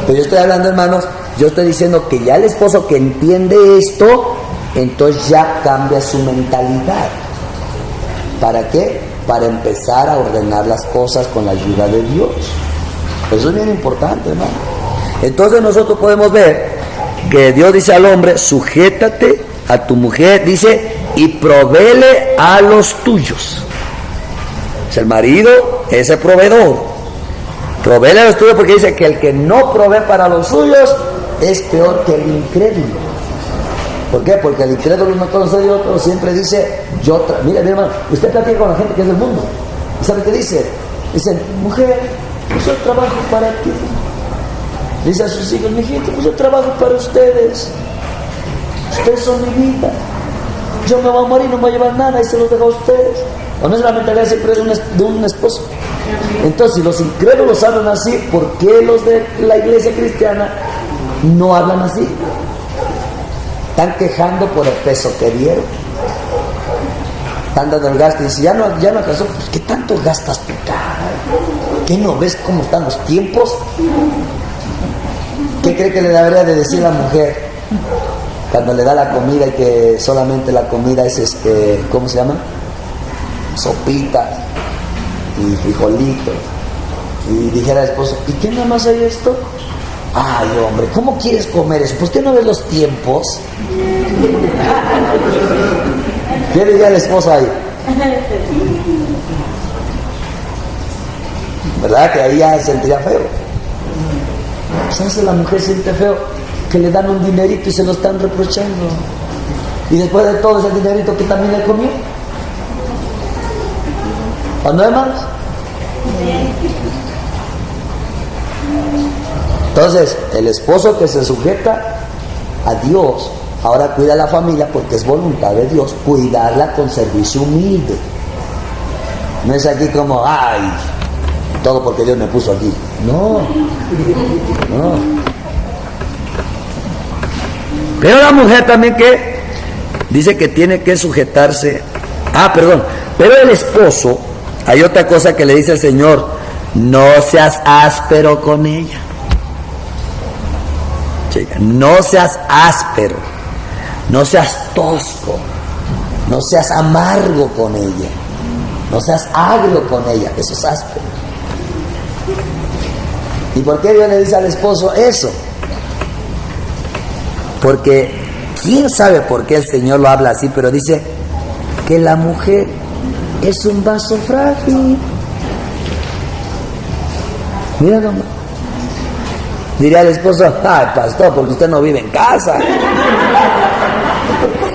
Pero yo estoy hablando, hermanos, yo estoy diciendo que ya el esposo que entiende esto, entonces ya cambia su mentalidad. ¿Para qué? Para empezar a ordenar las cosas con la ayuda de Dios. Eso es bien importante, hermano. Entonces nosotros podemos ver que Dios dice al hombre, sujétate a tu mujer, dice, y provéele a los tuyos. O sea, el marido es el proveedor. Provéele a los tuyos porque dice que el que no provee para los suyos es peor que el incrédulo. ¿Por qué? Porque el incrédulo no conoce a Dios, pero siempre dice, mira mi hermano, usted platica con la gente que es del mundo. ¿Y sabe qué dice? Dicen, mujer, pues yo trabajo para ti. Dice a sus hijos, mijito, pues yo trabajo para ustedes. Ustedes son mi vida. Yo me voy a morir, no me voy a llevar nada y se los dejo a ustedes. ¿O no es la mentalidad siempre de un esposo? Entonces, si los incrédulos hablan así, ¿por qué los de la iglesia cristiana no hablan así? Están quejando por el peso que dieron. Están dando el gasto y dicen, ya no alcanzó. Pues, ¿qué tanto gastas tú, cara? ¿Qué no ves cómo están los tiempos? ¿Qué cree que le debería de decir la mujer cuando le da la comida y que solamente la comida es ¿cómo se llama? Sopitas y frijolitos? Y dijera el esposo, ¿y qué nada más hay esto? Ay, hombre, ¿cómo quieres comer eso? Pues ¿qué no ves los tiempos? ¿Qué diría el esposo ahí? ¿Verdad? Que ahí ya se sentiría feo. ¿Sabes? La mujer siente feo que le dan un dinerito y se lo están reprochando. Y después de todo ese dinerito que también le comió. ¿O no, hermanos? Entonces, el esposo que se sujeta a Dios, ahora cuida a la familia porque es voluntad de Dios, cuidarla con servicio humilde. No es aquí como, ay, todo porque Dios me puso aquí. No. Pero la mujer también que dice que tiene que sujetarse. Pero el esposo, hay otra cosa que le dice el Señor, no seas áspero con ella. Chica, no seas áspero, no seas tosco, no seas amargo con ella, no seas agrio con ella, eso es áspero. ¿Y por qué Dios le dice al esposo eso? Porque quién sabe por qué el Señor lo habla así, pero dice que la mujer es un vaso frágil. Mira nomás. Diría el esposo, ay, pastor, porque usted no vive en casa.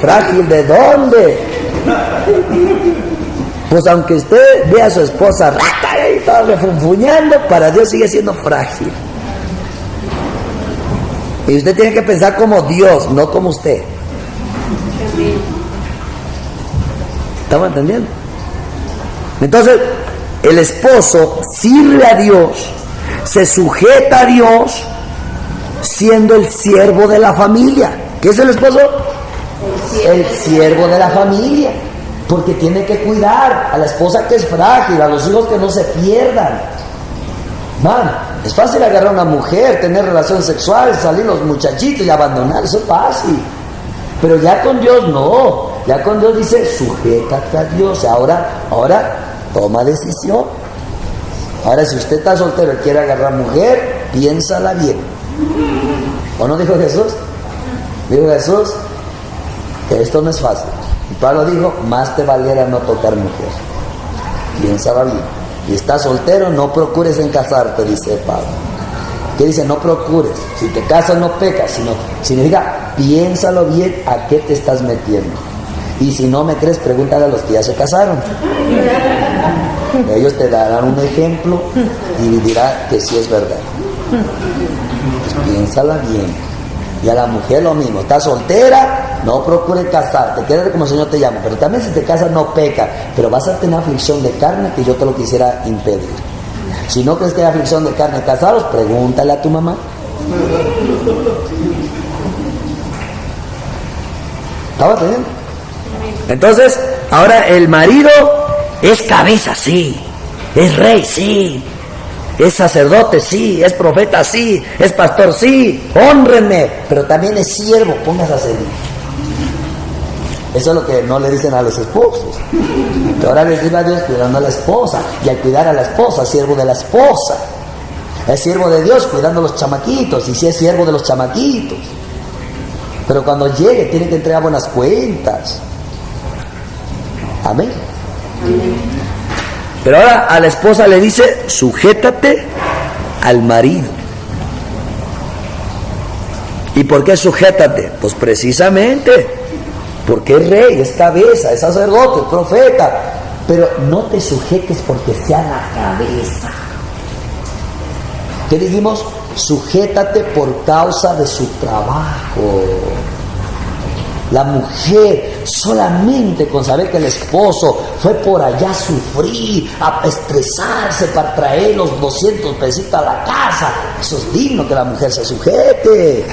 ¿Frágil de dónde? Pues aunque usted vea a su esposa rata y todo refunfuñando, para Dios sigue siendo frágil. Y usted tiene que pensar como Dios, no como usted. ¿Estamos entendiendo? Entonces, el esposo sirve a Dios, se sujeta a Dios, siendo el siervo de la familia. ¿Qué es el esposo? El siervo de la familia. Porque tiene que cuidar a la esposa que es frágil, a los hijos que no se pierdan. Man, es fácil agarrar a una mujer, tener relaciones sexuales, salir los muchachitos y abandonar, eso es fácil. Pero ya con Dios no. Ya con Dios dice, sujétate a Dios. Ahora toma decisión. Ahora, si usted está soltero y quiere agarrar mujer, piénsala bien. ¿O no dijo Jesús? Dijo Jesús que esto no es fácil. Y Pablo dijo, más te valiera no tocar mujer. Piénsala bien. Y estás soltero, no procures en casarte, dice Pablo. ¿Qué dice? No procures. Si te casas no pecas, sino significa piénsalo bien a qué te estás metiendo. Y si no me crees, pregúntale a los que ya se casaron. Ellos te darán un ejemplo y dirán que sí es verdad. Pues piénsala bien. Y a la mujer lo mismo. Estás soltera, no procures casarte. Quédate como el Señor te llama. Pero también si te casas no peca. Pero vas a tener aflicción de carne que yo te lo quisiera impedir. Si no crees que hay aflicción de carne casados, pregúntale a tu mamá. ¿Estaba teniendo? Entonces, ahora el marido es cabeza, sí. Es rey, sí. Es sacerdote, sí. Es profeta, sí. Es pastor, sí. Hónrenme. Pero también es siervo. Póngase a servir. Eso es lo que no le dicen a los esposos. Que ahora les diga a Dios cuidando a la esposa. Y al cuidar a la esposa, siervo de la esposa. Es siervo de Dios cuidando a los chamaquitos. Y sí es siervo de los chamaquitos. Pero cuando llegue tiene que entregar buenas cuentas. Amén. Pero ahora a la esposa le dice, sujétate al marido. ¿Y por qué sujétate? Pues precisamente porque es rey, es cabeza, es sacerdote, es profeta. Pero no te sujetes porque sea la cabeza. ¿Qué dijimos? Sujétate por causa de su trabajo. La mujer, solamente con saber que el esposo fue por allá a sufrir, a estresarse para traer los 200 pesitos a la casa, eso es digno que la mujer se sujete.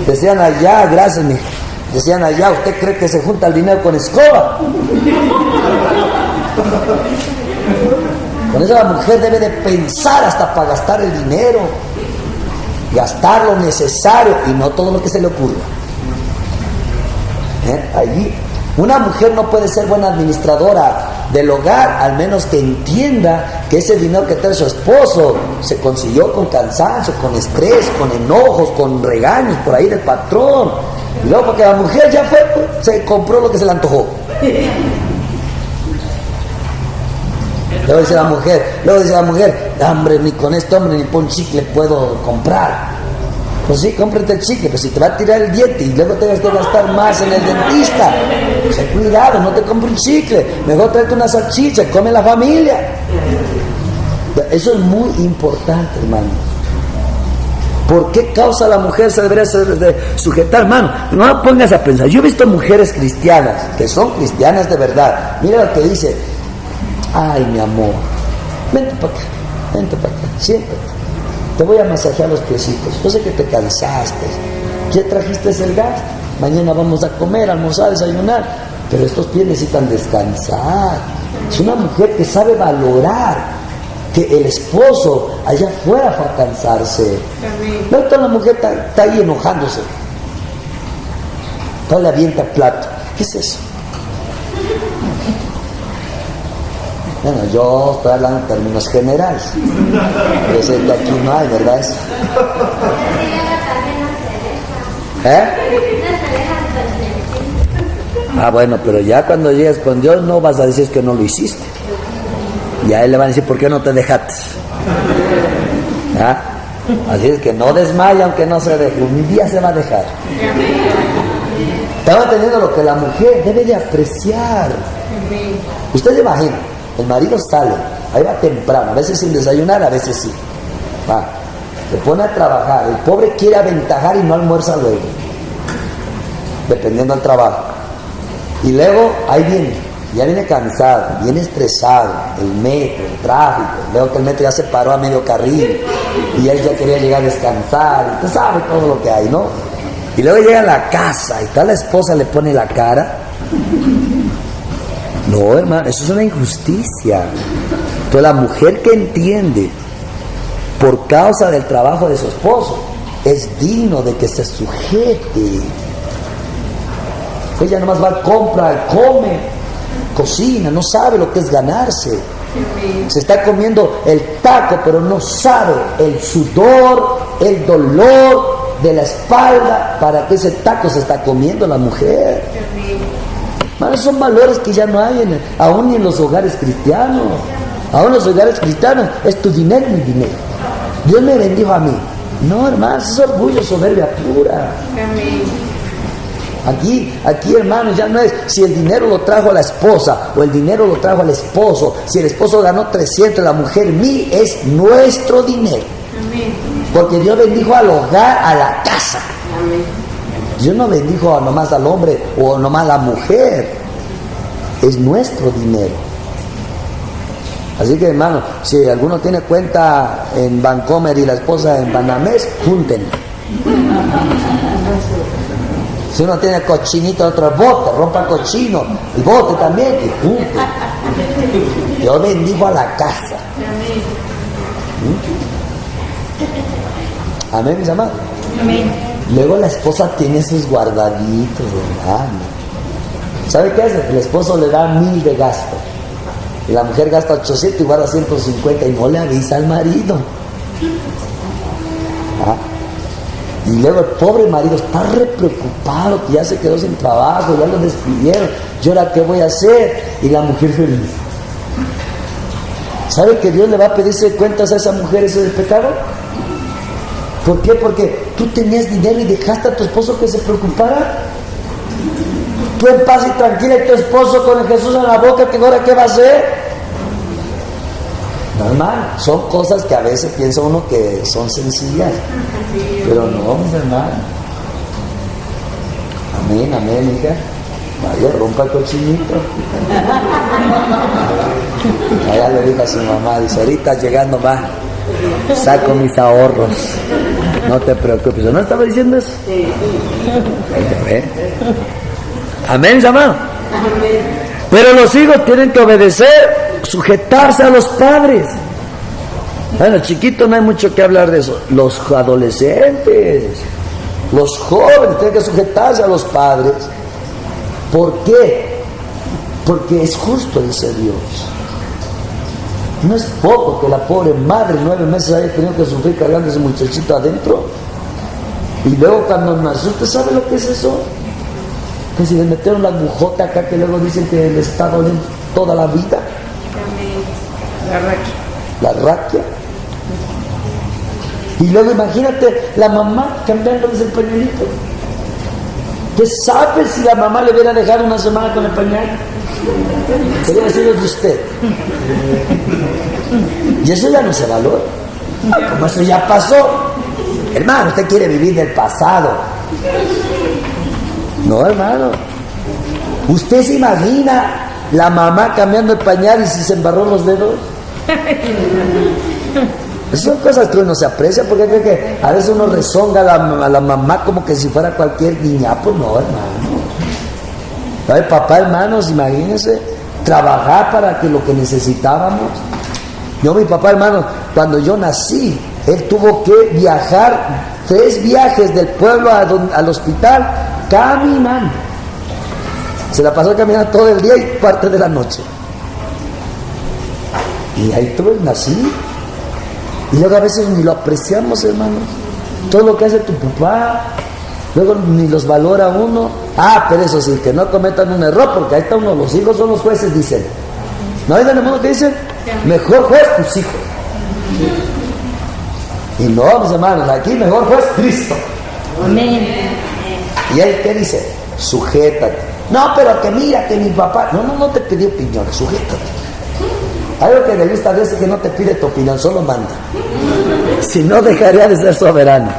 Decían allá, gracias, decían allá, ¿usted cree que se junta el dinero con escoba? Con eso la mujer debe de pensar hasta para gastar el dinero, gastar lo necesario y no todo lo que se le ocurra. Allí una mujer no puede ser buena administradora del hogar, al menos que entienda que ese dinero que trae su esposo se consiguió con cansancio, con estrés, con enojos, con regaños por ahí del patrón. Y luego porque la mujer ya fue, se compró lo que se le antojó. Luego dice la mujer, hombre, ni con este hombre ni por un chicle puedo comprar. Pues sí, cómprate el chicle, pero si te va a tirar el diente y luego tengas que gastar más en el dentista, pues cuidado, no te compres un chicle, mejor tráete una salchicha, come la familia. Eso es muy importante, hermano. ¿Por qué causa la mujer se debería sujetar, hermano? No me pongas a pensar. Yo he visto mujeres cristianas, que son cristianas de verdad. Mira lo que dice, ay, mi amor, vente para acá, siéntate. Te voy a masajear los piecitos. Yo sé que te cansaste. ¿Ya trajiste el gas? Mañana vamos a comer, almorzar, desayunar. Pero estos pies necesitan descansar. Es una mujer que sabe valorar que el esposo allá afuera fue a cansarse. No, toda la mujer está ahí enojándose. Toda le avienta el plato. ¿Qué es eso? Bueno, yo estoy hablando en términos generales. Yo sé que aquí no hay, ¿verdad? Eso. Ah, bueno, pero ya cuando llegues con Dios no vas a decir que no lo hiciste. Y a Él le van a decir, ¿por qué no te dejaste? ¿Ah? Así es que no desmaya aunque no se deje. Un día se va a dejar. Estaba entendiendo lo que la mujer debe de apreciar. Usted se imagina. El marido sale, ahí va temprano, a veces sin desayunar, a veces sí. Va, se pone a trabajar, el pobre quiere aventajar y no almuerza luego, dependiendo del trabajo. Y luego, ahí viene, ya viene cansado, viene estresado, el metro, el tráfico, luego que el metro ya se paró a medio carril y él ya quería llegar a descansar, usted sabe todo lo que hay, ¿no? Y luego llega a la casa y tal la esposa le pone la cara. No, hermano, eso es una injusticia. Entonces la mujer que entiende por causa del trabajo de su esposo es digno de que se sujete. Ella nomás va, compra, come. cocina, no sabe lo que es ganarse. Se está comiendo el taco, pero no sabe el sudor, el dolor de la espalda para que ese taco se está comiendo la mujer. Bueno, son valores que ya no hay aún en los hogares cristianos. Aún en los hogares cristianos es tu dinero, mi dinero. Dios me bendijo a mí. No, hermanos, es orgullo, soberbia pura. Aquí, hermanos, ya no es si el dinero lo trajo la esposa o el dinero lo trajo el esposo. Si el esposo ganó 300, la mujer 1000, es nuestro dinero. Porque Dios bendijo al hogar, a la casa. Dios no bendijo nomás al hombre o nomás a la mujer. Es nuestro dinero. Así que, hermano, si alguno tiene cuenta en Bancomer y la esposa en Banamés, júntenla. Si uno tiene cochinito, otro bote, rompa el cochino, el bote también, y junten. Dios bendijo a la casa. Amén, mis amados. Amén. Luego la esposa tiene sus guardaditos, hermano. ¿Sabe qué hace? El esposo le da 1000 de gasto. Y la mujer gasta 800 y guarda 150 y no le avisa al marido. ¿Ah? Y luego el pobre marido está re preocupado, que ya se quedó sin trabajo, ya lo despidieron. ¿Y ahora qué voy a hacer? Y la mujer feliz. ¿Sabe que Dios le va a pedirse cuentas a esa mujer ese pecado? ¿Por qué? Porque tú tenías dinero y dejaste a tu esposo que se preocupara. Tú en paz y tranquila y tu esposo con el Jesús en la boca, que ahora qué va a hacer. No, hermano, son cosas que a veces piensa uno que son sencillas, pero no, mis hermanos. Amén, amén, hija. Vaya, rompa el cochinito. Allá le dijo a su mamá, dice, ahorita llegando más, saco mis ahorros. No te preocupes. ¿No estaba diciendo eso? Amén, mis hermanos. Pero los hijos tienen que obedecer, sujetarse a los padres. Bueno, chiquitos no hay mucho que hablar de eso. Los adolescentes, los jóvenes tienen que sujetarse a los padres. ¿Por qué? Porque es justo, dice Dios. No es poco que la pobre madre 9 meses haya tenido que sufrir cargando a ese muchachito adentro. Y luego cuando nació, ¿usted sabe lo que es eso? Que si le metieron la agujota acá, que luego dicen que le está doliendo toda la vida. La raquia. Y luego imagínate la mamá cambiándoles el pañuelito. ¿Qué sabe si la mamá le hubiera dejado una semana con el pañal? Quería decirlo de usted. Y eso ya no se valora. Como eso ya pasó. Hermano, usted quiere vivir del pasado. No, hermano. ¿Usted se imagina la mamá cambiando el pañal y si se embarró los dedos? Esas son cosas que uno se aprecia, porque cree que a veces uno rezonga a la mamá como que si fuera cualquier niña. Pues no, hermano. ¿Sabe, papá, hermanos? Imagínense trabajar para que lo que necesitábamos. Yo, mi papá, hermano, cuando yo nací, él tuvo que viajar 3 viajes del pueblo al hospital caminando. Se la pasó caminando todo el día y parte de la noche. Y ahí tuve, nací. Y luego a veces ni lo apreciamos, hermanos. Todo lo que hace tu papá, luego ni los valora uno. Ah, pero eso sí, que no cometan un error, porque ahí está uno, los hijos son los jueces, dicen. ¿No hay hermanos que dicen? Mejor juez tus hijos. Y no, mis hermanos, aquí mejor juez Cristo. Amén. ¿Y él qué dice? Sujétate. No, pero que mira que mi papá... No te pidió opinión, sujétate. Algo que le gusta a veces que no te pide tu opinión, solo manda. Si no, dejaría de ser soberano.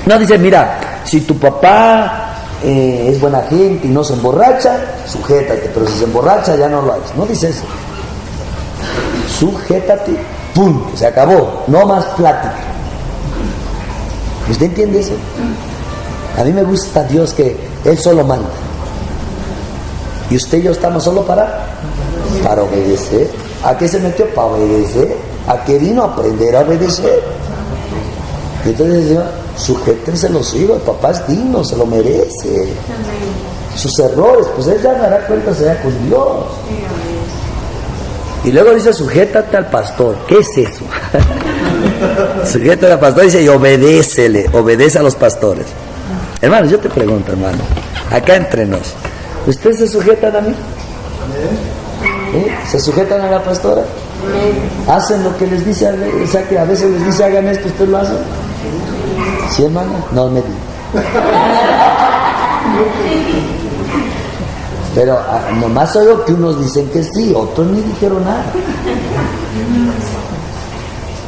No, dice, mira, si tu papá es buena gente y no se emborracha, sujétate, pero si se emborracha ya no lo hagas. No dice eso. Sujétate, punto, se acabó, no más plática. ¿Usted entiende eso? A mí me gusta Dios que Él solo manda. Y usted y yo estamos solo para obedecer. ¿A qué se metió? Para obedecer. ¿A qué vino? A aprender a obedecer. Y entonces, Señor, sujétense los hijos, el papá es digno, se lo merece. sus errores, pues él ya dará cuenta será con Dios. Y luego dice, sujétate al pastor. ¿Qué es eso? Sujétate al pastor, dice, y obedece a los pastores. Hermano, yo te pregunto, hermano, acá entre nos, ¿ustedes se sujetan a mí? ¿Se sujetan a la pastora? ¿Hacen lo que les dice? O sea, que a veces les dice, hagan esto, ¿ustedes lo hacen? ¿Sí, hermano? No me digan. Pero nomás oigo que unos dicen que sí, otros ni dijeron nada.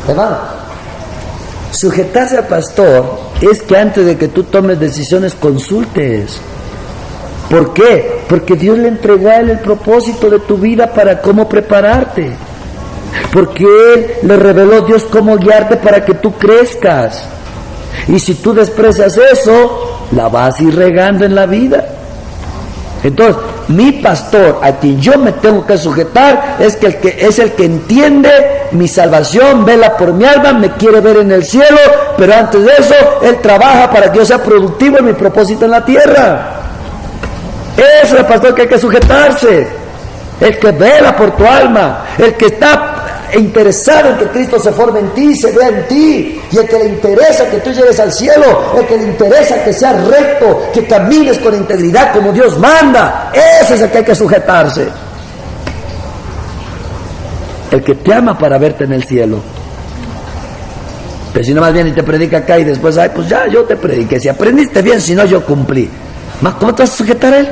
Hermano, sujetarse al pastor es que antes de que tú tomes decisiones consultes. ¿Por qué? Porque Dios le entregó a él el propósito de tu vida para cómo prepararte. Porque Él le reveló a Dios cómo guiarte para que tú crezcas. Y si tú desprecias eso, la vas a ir regando en la vida. Entonces, mi pastor, a quien yo me tengo que sujetar, es el que entiende mi salvación, vela por mi alma, me quiere ver en el cielo, pero antes de eso, Él trabaja para que yo sea productivo en mi propósito en la tierra. Ese es el pastor que hay que sujetarse, el que vela por tu alma, el que está interesado en que Cristo se forme en ti, se vea en ti, y el que le interesa que tú llegues al cielo, el que le interesa que seas recto, que camines con integridad como Dios manda. Ese es el que hay que sujetarse, el que te ama para verte en el cielo. Pero si no, más bien y te predica acá y después, ay, pues ya yo te prediqué, si aprendiste bien, si no yo cumplí. ¿Cómo te vas a sujetar a Él?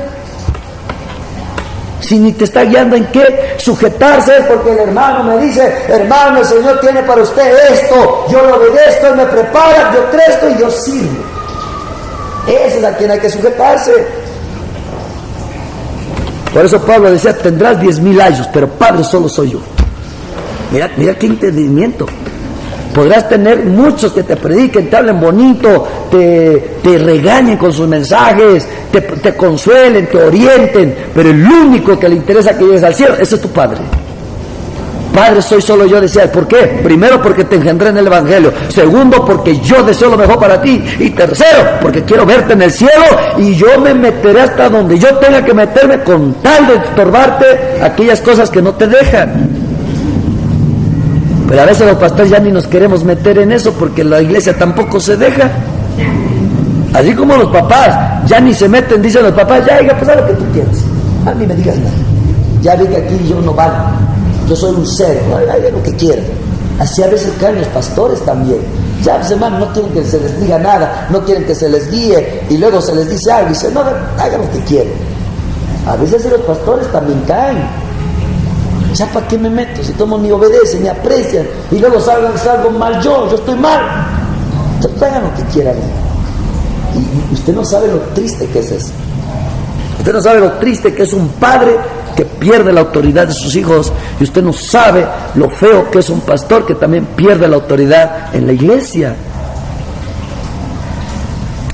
Si ni te está guiando en qué sujetarse, es porque el hermano me dice, hermano, el Señor tiene para usted esto, yo lo obedezco, Él me prepara, yo crezco y yo sirvo. Ese es a quien hay que sujetarse. Por eso Pablo decía, tendrás 10,000 años, pero padre solo soy yo. Mira qué entendimiento. Podrás tener muchos que te prediquen, te hablen bonito, te regañen con sus mensajes, te consuelen, te orienten, pero el único que le interesa que llegues al cielo, ese es tu Padre. Padre soy solo yo, decía. ¿Por qué? Primero, porque te engendré en el Evangelio. Segundo, porque yo deseo lo mejor para ti. Y tercero, porque quiero verte en el cielo y yo me meteré hasta donde yo tenga que meterme con tal de estorbarte aquellas cosas que no te dejan. Pero a veces los pastores ya ni nos queremos meter en eso porque la iglesia tampoco se deja. Así como los papás ya ni se meten, dicen los papás, ya, hija, pues haz lo que tú quieras. A mí me digas nada. Ya vi que aquí yo no valgo. Yo soy un ser, haga lo que quieran. Así a veces caen los pastores también. Ya, pues hermano, no quieren que se les diga nada, no quieren que se les guíe, y luego se les dice algo y dicen, no, hagan lo que quieran. A veces los pastores también caen. ¿Ya para qué me meto? Si todos me obedecen, me aprecian, y luego salgo mal yo estoy mal. Entonces hagan lo que quieran. Y usted no sabe lo triste que es eso. Usted no sabe lo triste que es un padre que pierde la autoridad de sus hijos, y usted no sabe lo feo que es un pastor que también pierde la autoridad en la iglesia.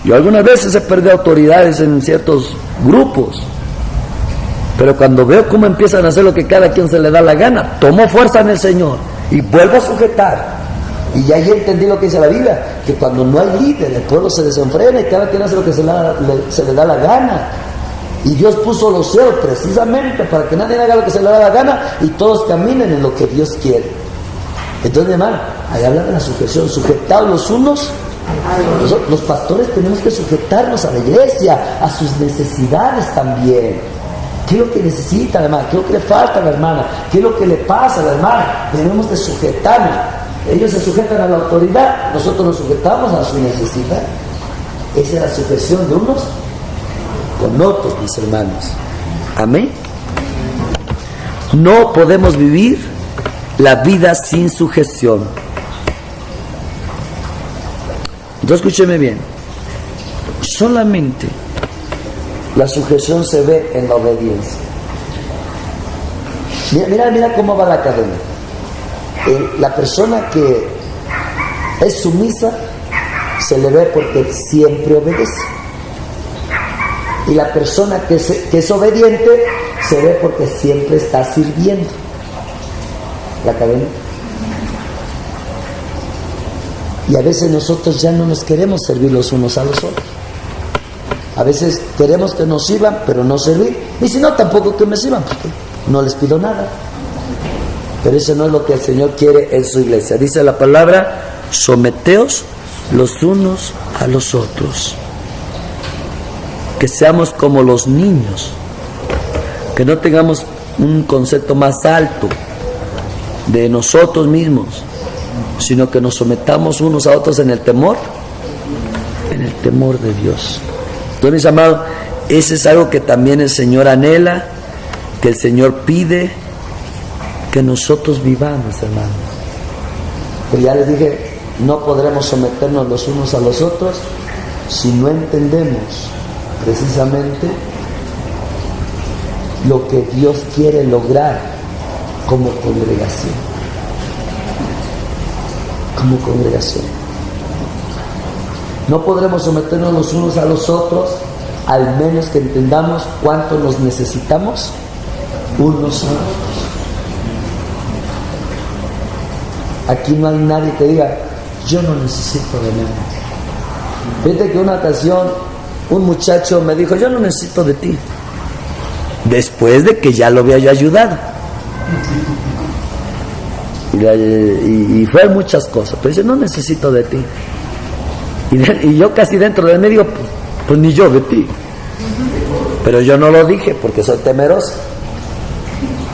Yo algunas veces he perdido autoridades en ciertos grupos, pero cuando veo cómo empiezan a hacer lo que cada quien se le da la gana, tomo fuerza en el Señor y vuelvo a sujetar. Y ya entendí lo que dice la Biblia, que cuando no hay líder, el pueblo se desenfrena y cada quien hace lo que se le da la gana. Y Dios puso los cielos precisamente para que nadie haga lo que se le da la gana y todos caminen en lo que Dios quiere. Entonces, hermano, ahí habla de la sujeción, sujetados los unos. Los pastores tenemos que sujetarnos a la iglesia, a sus necesidades también. ¿Qué es lo que necesita la hermana? ¿Qué es lo que le falta a la hermana? ¿Qué es lo que le pasa a la hermana? Tenemos que sujetarnos. Ellos se sujetan a la autoridad, nosotros nos sujetamos a su necesidad. Esa es la sujeción de unos con otros, mis hermanos. Amén. No podemos vivir la vida sin sujeción. Entonces escúcheme bien. Solamente la sujeción se ve en la obediencia. Mira cómo va la cadena. La persona que es sumisa se le ve porque siempre obedece. Y la persona que es obediente se ve porque siempre está sirviendo. La cadena. Y a veces nosotros ya no nos queremos servir los unos a los otros. A veces queremos que nos sirvan, pero no servir. Y si no, tampoco que me sirvan, porque no les pido nada. Pero eso no es lo que el Señor quiere en su iglesia. Dice la palabra, someteos los unos a los otros. Que seamos como los niños. Que no tengamos un concepto más alto de nosotros mismos, sino que nos sometamos unos a otros en el temor de Dios. Entonces, mis amados, ese es algo que también el Señor anhela, que el Señor pide que nosotros vivamos, hermanos. Pero ya les dije, no podremos someternos los unos a los otros si no entendemos precisamente lo que Dios quiere lograr como congregación. Como congregación. No podremos someternos los unos a los otros, al menos que entendamos cuánto nos necesitamos unos a otros. Aquí no hay nadie que diga, yo no necesito de nadie. Fíjate que una ocasión un muchacho me dijo, yo no necesito de ti. Después de que ya lo había yo ayudado. Y fue muchas cosas, pero dice, no necesito de ti. Y yo casi dentro de mí digo, pues ni yo de ti. Pero yo no lo dije porque soy temeroso.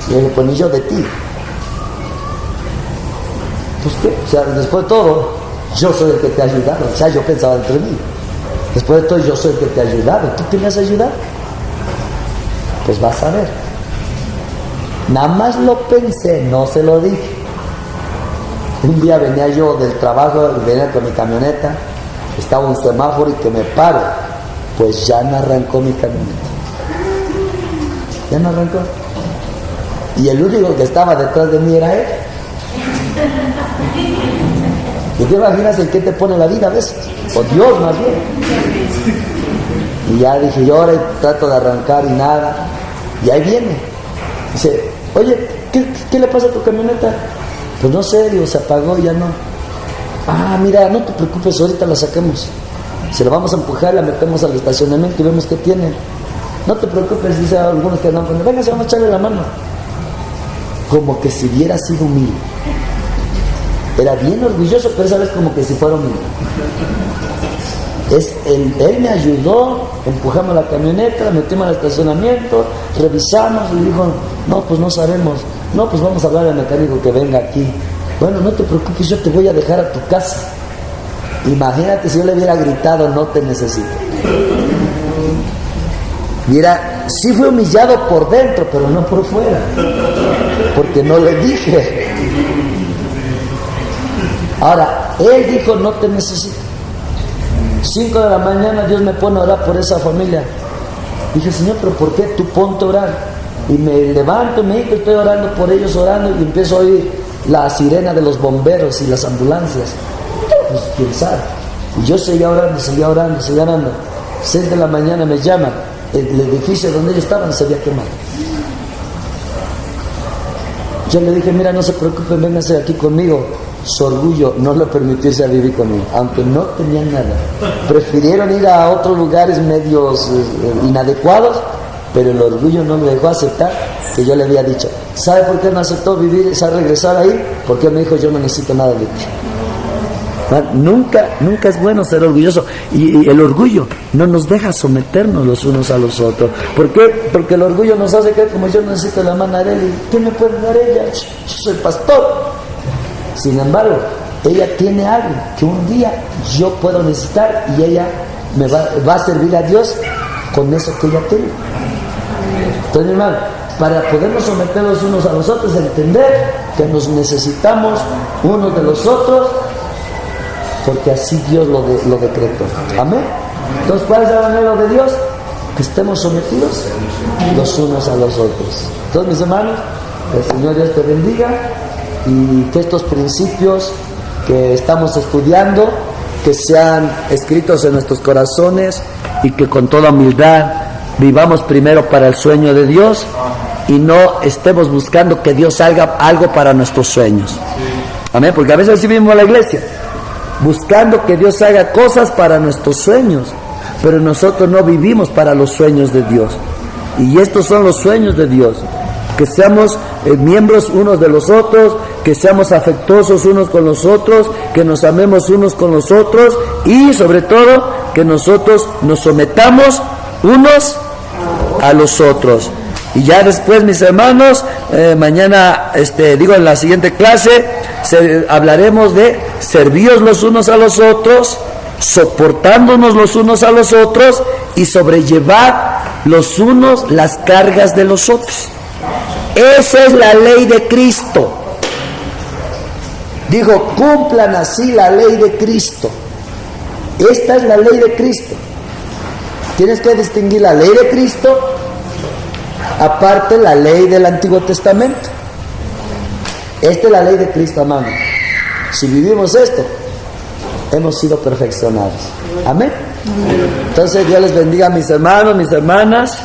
Y dije, pues ni yo de ti. Pues qué, o sea, después de todo, yo soy el que te ha ayudado. O sea, yo pensaba dentro de mí. Después de todo, yo soy el que te ha ayudado. ¿Tú qué me has ayudado? Pues vas a ver. Nada más lo pensé, no se lo dije. Un día venía yo del trabajo, venía con mi camioneta, estaba un semáforo y que me paro, pues ya no arrancó mi camioneta. Ya no arrancó. Y el único que estaba detrás de mí era él. ¿Y te imaginas en qué te pone la vida a veces? O Dios más bien. Y ya dije, yo ahora trato de arrancar y nada. Y ahí viene. Dice, oye, ¿qué le pasa a tu camioneta? Pues no sé, digo, se apagó y ya no. Ah, mira, no te preocupes, ahorita la sacamos. Se la vamos a empujar, la metemos al estacionamiento y vemos qué tiene. No te preocupes, dice algunos que andan poniendo, venga, se vamos a echarle la mano. Como que si hubiera sido humilde. Era bien orgulloso, pero esa vez como que si fuera humilde. Él me ayudó, empujamos la camioneta, la metimos al estacionamiento, revisamos y dijo, no, pues no sabemos, no, pues vamos a hablar al mecánico que venga aquí. Bueno, no te preocupes, yo te voy a dejar a tu casa. Imagínate si yo le hubiera gritado, no te necesito. Mira, sí fue humillado por dentro, pero no por fuera, porque no le dije. Ahora, él dijo, no te necesito. 5 de la mañana Dios me pone a orar por esa familia. Dije, Señor, pero ¿por qué? Tú ponte a orar. Y me levanto, me dijo, estoy orando por ellos, orando, y empiezo a oír la sirena de los bomberos y las ambulancias. Pues quién sabe. Y yo seguía orando. 6 de la mañana me llaman. El edificio donde ellos estaban se había quemado. Yo le dije, mira, no se preocupen, vénganse aquí conmigo. Su orgullo no le permitió irse a vivir conmigo, aunque no tenían nada. Prefirieron ir a otros lugares medios inadecuados, pero el orgullo no me dejó aceptar que yo le había dicho. ¿Sabe por qué no aceptó vivir, regresar ahí? Porque me dijo, yo no necesito nada de ti. Nunca es bueno ser orgulloso. Y el orgullo no nos deja someternos los unos a los otros. ¿Por qué? Porque el orgullo nos hace que como yo necesito la mano de él, ¿qué me puede dar ella? Yo soy pastor. Sin embargo, ella tiene algo que un día yo puedo necesitar y ella me va a servir a Dios con eso que ella tiene. Entonces, hermano, para podernos someter los unos a los otros, entender que nos necesitamos unos de los otros, porque así Dios lo decretó. Amén. Entonces, ¿cuál es el anhelo de Dios? Que estemos sometidos los unos a los otros. Entonces, mis hermanos, el Señor Dios te bendiga. Y que estos principios que estamos estudiando, que sean escritos en nuestros corazones y que con toda humildad vivamos primero para el sueño de Dios y no estemos buscando que Dios haga algo para nuestros sueños. Amén, porque a veces así vivimos en la iglesia, buscando que Dios haga cosas para nuestros sueños. pero nosotros no vivimos para los sueños de Dios. Y estos son los sueños de Dios, que seamos miembros unos de los otros, que seamos afectuosos unos con los otros, que nos amemos unos con los otros y sobre todo que nosotros nos sometamos unos a los otros. Y ya después, mis hermanos, mañana, en la siguiente clase hablaremos de serviros los unos a los otros, soportándonos los unos a los otros y sobrellevar los unos las cargas de los otros. Esa es la ley de Cristo. Dijo, cumplan así la ley de Cristo. Esta es la ley de Cristo. Tienes que distinguir la ley de Cristo, aparte la ley del Antiguo Testamento. Esta es la ley de Cristo, hermano. Si vivimos esto, hemos sido perfeccionados. Amén. Entonces Dios les bendiga a mis hermanos, mis hermanas.